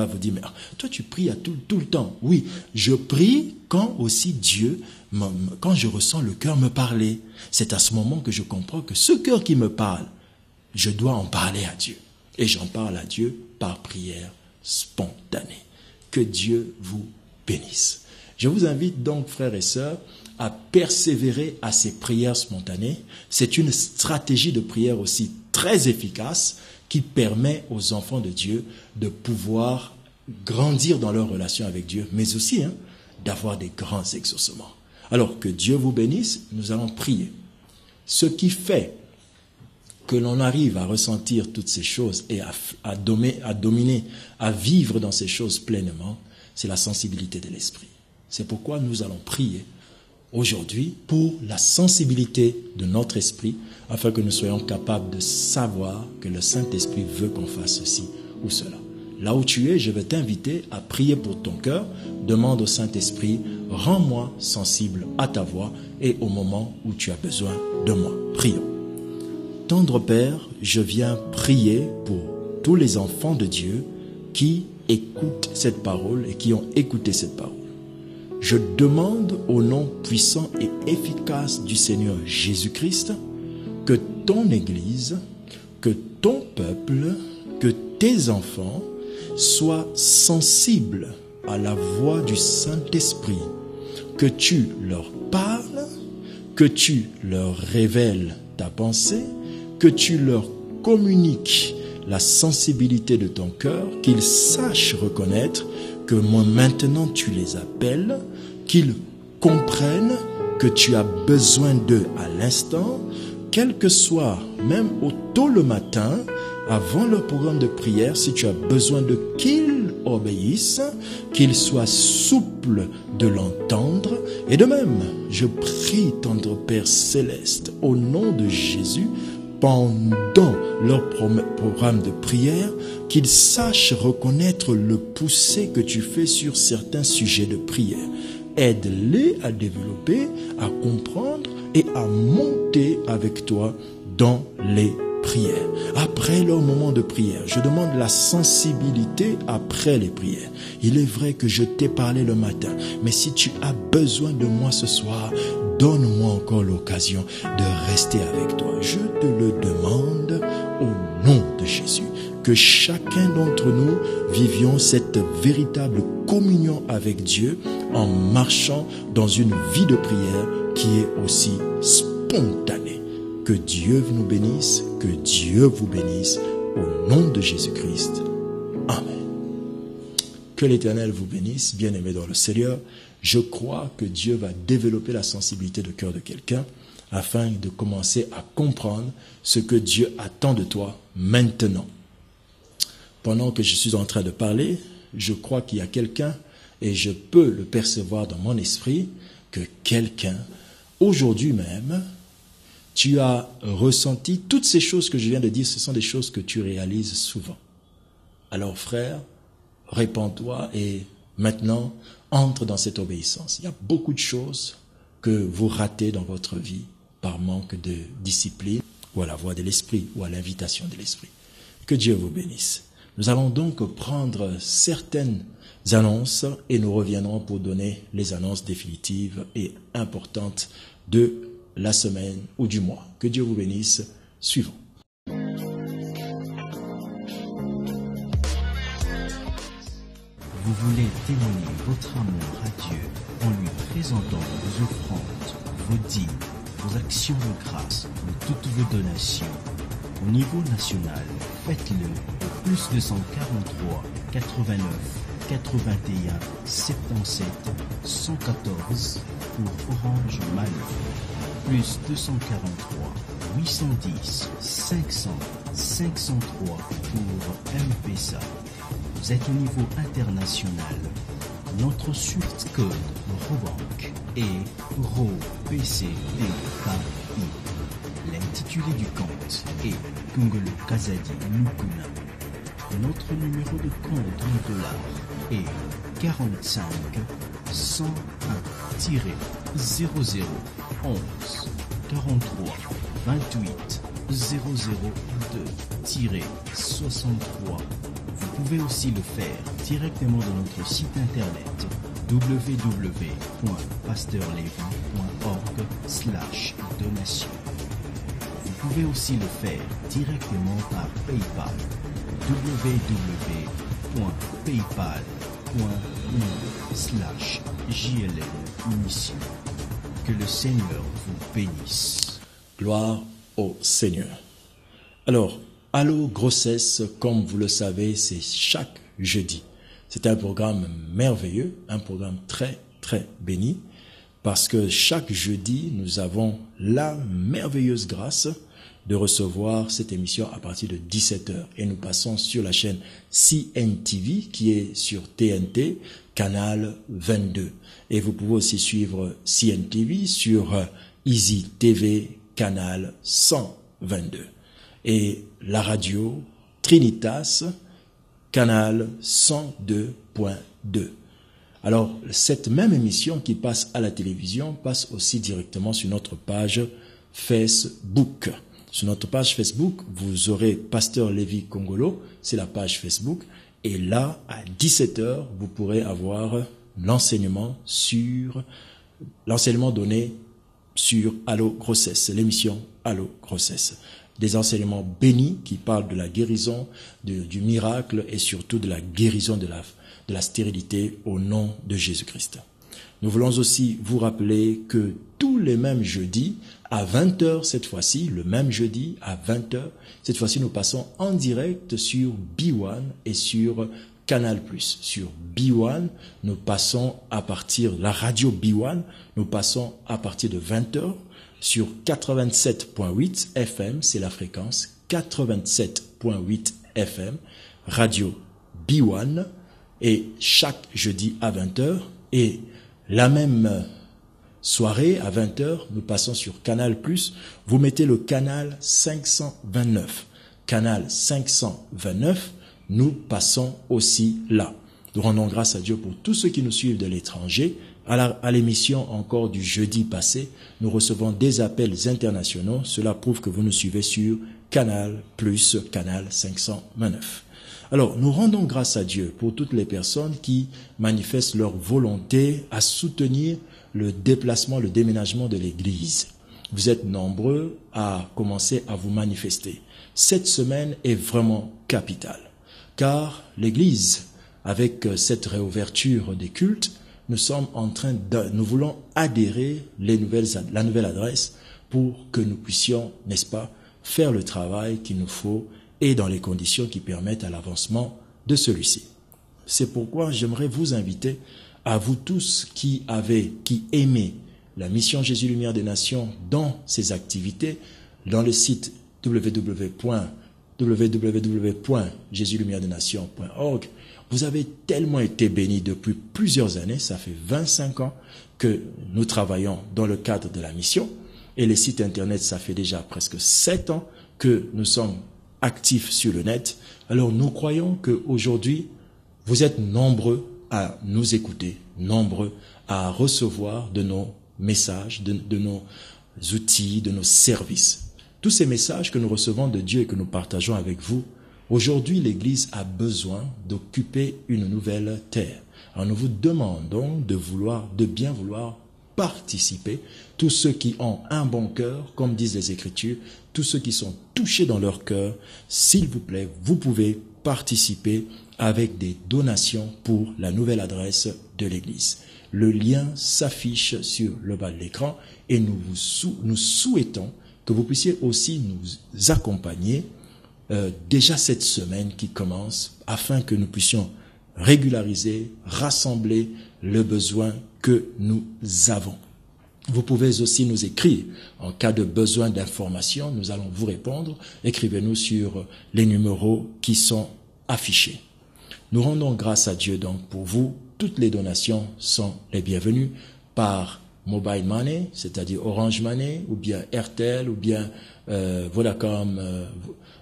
vous dire, mais toi tu pries à tout le temps. Oui, je prie quand aussi Dieu, quand je ressens le cœur me parler. C'est à ce moment que je comprends que ce cœur qui me parle, je dois en parler à Dieu. Et j'en parle à Dieu par prière spontanée. Que Dieu vous bénisse. Je vous invite donc, frères et sœurs, à persévérer à ces prières spontanées. C'est une stratégie de prière aussi très efficace qui permet aux enfants de Dieu de pouvoir grandir dans leur relation avec Dieu, mais aussi d'avoir des grands exaucements. Alors que Dieu vous bénisse, nous allons prier. Ce qui fait que l'on arrive à ressentir toutes ces choses et à dominer, à vivre dans ces choses pleinement, c'est la sensibilité de l'esprit. C'est pourquoi nous allons prier aujourd'hui pour la sensibilité de notre esprit, afin que nous soyons capables de savoir que le Saint-Esprit veut qu'on fasse ceci ou cela. Là où tu es, je vais t'inviter à prier pour ton cœur. Demande au Saint-Esprit, rends-moi sensible à ta voix et au moment où tu as besoin de moi. Prions. Tendre Père, je viens prier pour tous les enfants de Dieu qui écoutent cette parole et qui ont écouté cette parole. Je demande au nom puissant et efficace du Seigneur Jésus-Christ que ton Église, que ton peuple, que tes enfants soient sensibles à la voix du Saint-Esprit, que tu leur parles, que tu leur révèles ta pensée, que tu leur communiques la sensibilité de ton cœur, qu'ils sachent reconnaître que moi maintenant tu les appelles, qu'ils comprennent que tu as besoin d'eux à l'instant, quel que soit, même au tôt le matin, avant leur programme de prière, si tu as besoin d'eux, qu'ils obéissent, qu'ils soient souples de l'entendre. Et de même, je prie, tendre Père Céleste, au nom de Jésus, pendant leur programme de prière, qu'ils sachent reconnaître le poussé que tu fais sur certains sujets de prière. Aide-les à développer, à comprendre et à monter avec toi dans les prières. Après leur moment de prière, je demande la sensibilité après les prières. Il est vrai que je t'ai parlé le matin, mais si tu as besoin de moi ce soir, donne-moi encore l'occasion de rester avec toi. Je te le demande au nom de Jésus. Que chacun d'entre nous vivions cette véritable communion avec Dieu en marchant dans une vie de prière qui est aussi spontanée. Que Dieu nous bénisse, que Dieu vous bénisse au nom de Jésus-Christ. Amen. Que l'Éternel vous bénisse, bien-aimés dans le Seigneur. Je crois que Dieu va développer la sensibilité de cœur de quelqu'un afin de commencer à comprendre ce que Dieu attend de toi maintenant. Pendant que je suis en train de parler, je crois qu'il y a quelqu'un, et je peux le percevoir dans mon esprit, que quelqu'un, aujourd'hui même, tu as ressenti toutes ces choses que je viens de dire, ce sont des choses que tu réalises souvent. Alors frère, répands-toi et maintenant, entre dans cette obéissance. Il y a beaucoup de choses que vous ratez dans votre vie par manque de discipline ou à la voix de l'esprit ou à l'invitation de l'esprit. Que Dieu vous bénisse. Nous allons donc prendre certaines annonces et nous reviendrons pour donner les annonces définitives et importantes de la semaine ou du mois. Que Dieu vous bénisse. Suivons. Vous voulez témoigner votre amour à Dieu en lui présentant vos offrandes, vos dîmes, vos actions de grâce ou toutes vos donations. Au niveau national, faites-le au plus 243 89 81 77 114 pour Orange Mali. Plus 243 810 500 503 pour M-Pesa. Vous êtes au niveau international. Notre Swift code Robank est ROPCDKI. L'intitulé du compte est Kungolo Kazadi Lukuna. Notre numéro de compte en dollars est 45 101 00 11 43 28 002 63. Vous pouvez aussi le faire directement dans notre site internet www.pasteurlevin.org/donation. Vous pouvez aussi le faire directement par PayPal www.paypal.me/JLM-Mission. Que le Seigneur vous bénisse. Gloire au Seigneur. Alors, Allô Grossesse, comme vous le savez, c'est chaque jeudi. C'est un programme merveilleux, un programme très, très béni, parce que chaque jeudi, nous avons la merveilleuse grâce de recevoir cette émission à partir de 17h. Et nous passons sur la chaîne CNTV, qui est sur TNT, canal 22. Et vous pouvez aussi suivre CNTV sur Easy TV, canal 122. Et la radio Trinitas, canal 102.2. Alors, cette même émission qui passe à la télévision passe aussi directement sur notre page Facebook. Sur notre page Facebook, vous aurez Pasteur Lévi Congolo, c'est la page Facebook. Et là, à 17h, vous pourrez avoir l'enseignement donné sur Allô Grossesse, l'émission Allô Grossesse. Des enseignements bénis qui parlent de la guérison, du miracle et surtout de la guérison de la stérilité au nom de Jésus-Christ. Nous voulons aussi vous rappeler que tous les mêmes jeudis, à 20h cette fois-ci, le même jeudi à 20h, cette fois-ci nous passons en direct sur B1 et sur Canal+. Sur B1, nous passons à partir, la radio B1, nous passons à partir de 20h, sur 87.8 FM, c'est la fréquence 87.8 FM, radio B1, et chaque jeudi à 20h, et la même soirée à 20h, nous passons sur Canal+, vous mettez le canal 529. Canal 529, nous passons aussi là. Nous rendons grâce à Dieu pour tous ceux qui nous suivent de l'étranger. À l'émission encore du jeudi passé, nous recevons des appels internationaux. Cela prouve que vous nous suivez sur Canal+, Canal 529. Alors, nous rendons grâce à Dieu pour toutes les personnes qui manifestent leur volonté à soutenir le déplacement, le déménagement de l'Église. Vous êtes nombreux à commencer à vous manifester. Cette semaine est vraiment capitale, car l'Église, avec cette réouverture des cultes, nous voulons adhérer la nouvelle adresse pour que nous puissions, n'est-ce pas, faire le travail qu'il nous faut et dans les conditions qui permettent à l'avancement de celui-ci. C'est pourquoi j'aimerais vous inviter, à vous tous qui aimez la mission Jésus Lumière des Nations dans ses activités, dans le site www.jesuslumièredesnations.org. Vous avez tellement été bénis depuis plusieurs années, ça fait 25 ans que nous travaillons dans le cadre de la mission. Et les sites internet, ça fait déjà presque 7 ans que nous sommes actifs sur le net. Alors nous croyons qu'aujourd'hui, vous êtes nombreux à nous écouter, nombreux à recevoir de nos messages, de nos outils, de nos services. Tous ces messages que nous recevons de Dieu et que nous partageons avec vous, aujourd'hui, l'Église a besoin d'occuper une nouvelle terre. Alors nous vous demandons de bien vouloir participer. Tous ceux qui ont un bon cœur, comme disent les Écritures, tous ceux qui sont touchés dans leur cœur, s'il vous plaît, vous pouvez participer avec des donations pour la nouvelle adresse de l'Église. Le lien s'affiche sur le bas de l'écran et nous souhaitons que vous puissiez aussi nous accompagner déjà cette semaine qui commence afin que nous puissions régulariser, rassembler le besoin que nous avons. Vous pouvez aussi nous écrire en cas de besoin d'information. Nous allons vous répondre. Écrivez-nous sur les numéros qui sont affichés. Nous rendons grâce à Dieu donc pour vous. Toutes les donations sont les bienvenues par Mobile Money, c'est-à-dire Orange Money, ou bien Airtel, ou bien Vodacom,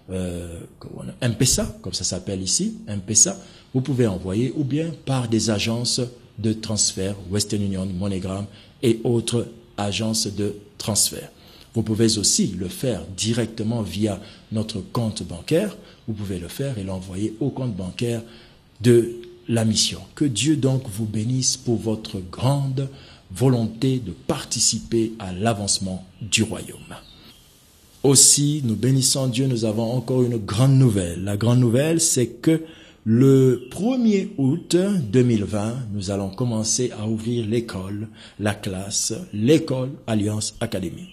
M-Pesa, comme ça s'appelle ici, M-Pesa. Vous pouvez envoyer, ou bien par des agences de transfert, Western Union, MoneyGram et autres agences de transfert. Vous pouvez aussi le faire directement via notre compte bancaire. Vous pouvez le faire et l'envoyer au compte bancaire de la mission. Que Dieu donc vous bénisse pour votre grande volonté de participer à l'avancement du royaume. Aussi, nous bénissons Dieu, nous avons encore une grande nouvelle. La grande nouvelle, c'est que le 1er août 2020, nous allons commencer à ouvrir l'école, la classe, l'école Alliance Academy.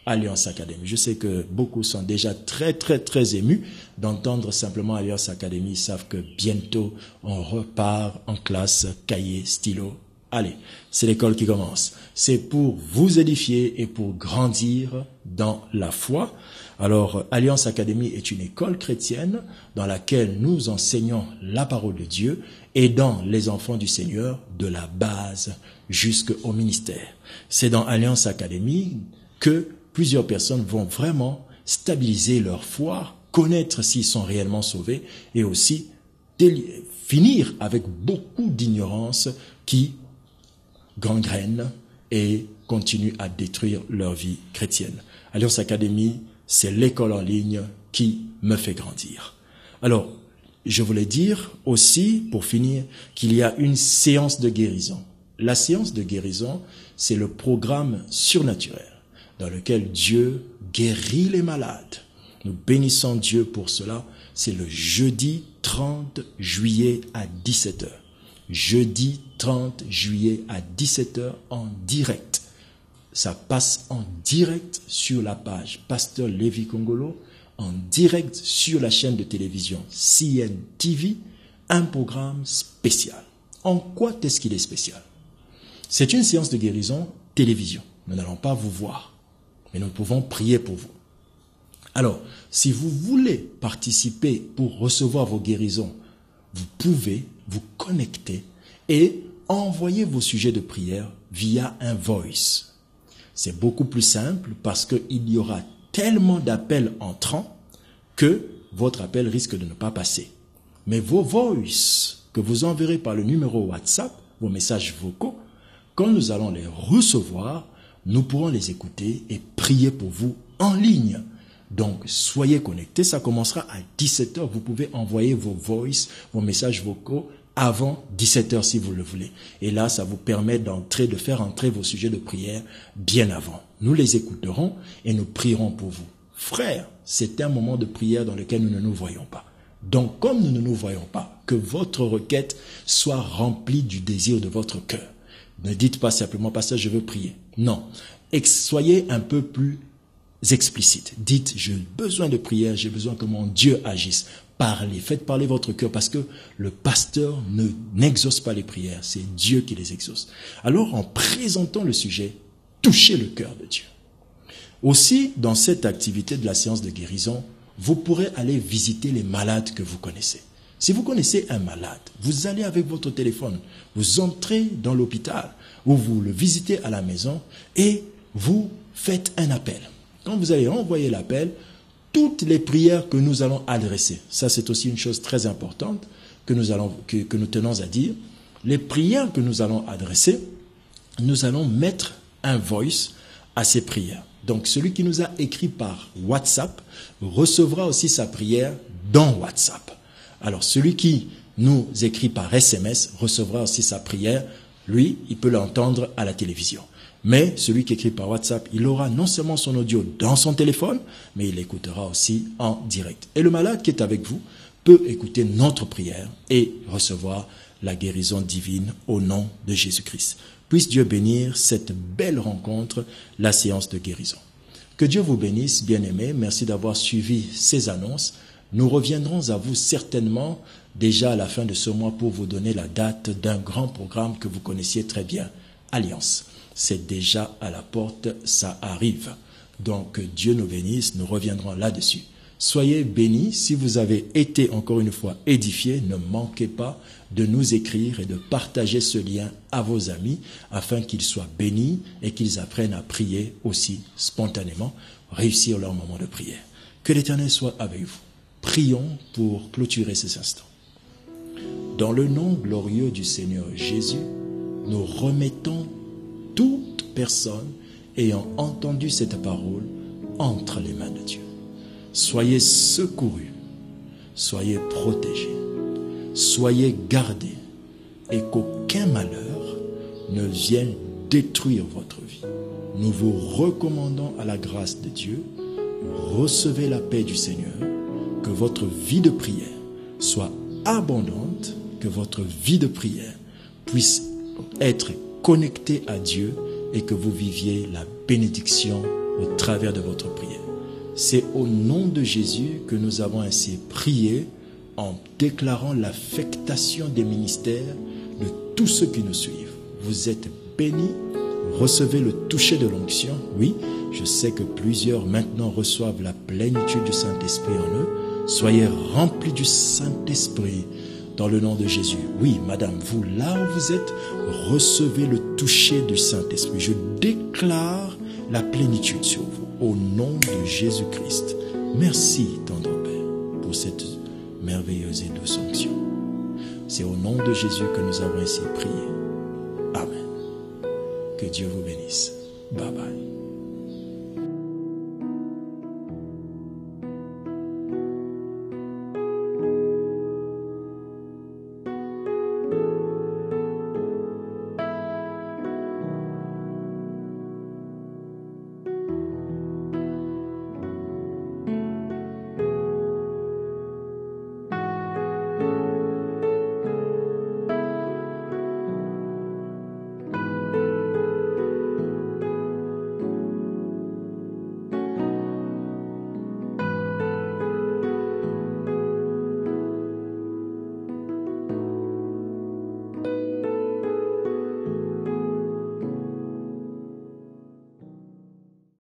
Alliance Academy. Je sais que beaucoup sont déjà très émus d'entendre simplement Alliance Academy. Ils savent que bientôt, on repart en classe, cahier, stylo. Allez, c'est l'école qui commence. C'est pour vous édifier et pour grandir dans la foi. Alors, Alliance Academy est une école chrétienne dans laquelle nous enseignons la parole de Dieu, aidant les enfants du Seigneur de la base jusqu'au ministère. C'est dans Alliance Academy que plusieurs personnes vont vraiment stabiliser leur foi, connaître s'ils sont réellement sauvés et aussi finir avec beaucoup d'ignorance qui gangrène et continue à détruire leur vie chrétienne. Alliance Academy, c'est l'école en ligne qui me fait grandir. Alors, je voulais dire aussi, pour finir, qu'il y a une séance de guérison. La séance de guérison, c'est le programme surnaturel dans lequel Dieu guérit les malades. Nous bénissons Dieu pour cela. C'est le jeudi 30 juillet à 17h. Jeudi 30 juillet à 17h en direct. Ça passe en direct sur la page Pasteur Lévi Congolo, en direct sur la chaîne de télévision CNTV, un programme spécial. En quoi est-ce qu'il est spécial? C'est une séance de guérison télévision. Nous n'allons pas vous voir, mais nous pouvons prier pour vous. Alors, si vous voulez participer pour recevoir vos guérisons, vous pouvez vous connecter et envoyer vos sujets de prière via un voice. C'est beaucoup plus simple parce qu'il y aura tellement d'appels entrants que votre appel risque de ne pas passer. Mais vos voice que vous enverrez par le numéro WhatsApp, vos messages vocaux, quand nous allons les recevoir, nous pourrons les écouter et prier pour vous en ligne. Donc, soyez connectés. Ça commencera à 17h. Vous pouvez envoyer vos voice, vos messages vocaux avant 17h si vous le voulez. Et là, ça vous permet de faire entrer vos sujets de prière bien avant. Nous les écouterons et nous prierons pour vous. Frères, c'est un moment de prière dans lequel nous ne nous voyons pas. Donc, comme nous ne nous voyons pas, que votre requête soit remplie du désir de votre cœur. Ne dites pas simplement, pasteur, je veux prier. Non. Soyez un peu plus explicite. Dites, j'ai besoin de prière, j'ai besoin que mon Dieu agisse. Parlez, faites parler votre cœur parce que le pasteur n'exauce pas les prières, c'est Dieu qui les exauce. Alors, en présentant le sujet, touchez le cœur de Dieu. Aussi, dans cette activité de la séance de guérison, vous pourrez aller visiter les malades que vous connaissez. Si vous connaissez un malade, vous allez avec votre téléphone, vous entrez dans l'hôpital ou vous le visitez à la maison et vous faites un appel. Quand vous allez envoyer l'appel, toutes les prières que nous allons adresser, ça c'est aussi une chose très importante que nous tenons à dire, les prières que nous allons adresser, nous allons mettre un voice à ces prières. Donc celui qui nous a écrit par WhatsApp recevra aussi sa prière dans WhatsApp. Alors celui qui nous écrit par SMS recevra aussi sa prière, lui, il peut l'entendre à la télévision. Mais celui qui écrit par WhatsApp, il aura non seulement son audio dans son téléphone, mais il l'écoutera aussi en direct. Et le malade qui est avec vous peut écouter notre prière et recevoir la guérison divine au nom de Jésus-Christ. Puisse Dieu bénir cette belle rencontre, la séance de guérison. Que Dieu vous bénisse, bien-aimés. Merci d'avoir suivi ces annonces. Nous reviendrons à vous certainement déjà à la fin de ce mois pour vous donner la date d'un grand programme que vous connaissiez très bien, Alliance. C'est déjà à la porte, ça arrive. Donc Dieu nous bénisse, nous reviendrons là-dessus. Soyez bénis, si vous avez été encore une fois édifiés, ne manquez pas de nous écrire et de partager ce lien à vos amis afin qu'ils soient bénis et qu'ils apprennent à prier aussi spontanément, réussir leur moment de prière. Que l'Éternel soit avec vous. Prions pour clôturer ces instants. Dans le nom glorieux du Seigneur Jésus, nous remettons toute personne ayant entendu cette parole entre les mains de Dieu. Soyez secourus, soyez protégés, soyez gardés et qu'aucun malheur ne vienne détruire votre vie. Nous vous recommandons à la grâce de Dieu, recevez la paix du Seigneur, que votre vie de prière soit abondante, que votre vie de prière puisse être connectée à Dieu et que vous viviez la bénédiction au travers de votre prière. C'est au nom de Jésus que nous avons ainsi prié en déclarant l'affectation des ministères de tous ceux qui nous suivent. Vous êtes bénis, recevez le toucher de l'onction. Oui, je sais que plusieurs maintenant reçoivent la plénitude du Saint-Esprit en eux. Soyez remplis du Saint-Esprit dans le nom de Jésus. Oui, madame, vous là où vous êtes, recevez le toucher du Saint-Esprit. Je déclare la plénitude sur vous au nom de Jésus-Christ. Merci, tendre Père, pour cette merveilleuse et douce onction. C'est au nom de Jésus que nous avons ainsi prié. Amen. Que Dieu vous bénisse. Bye bye.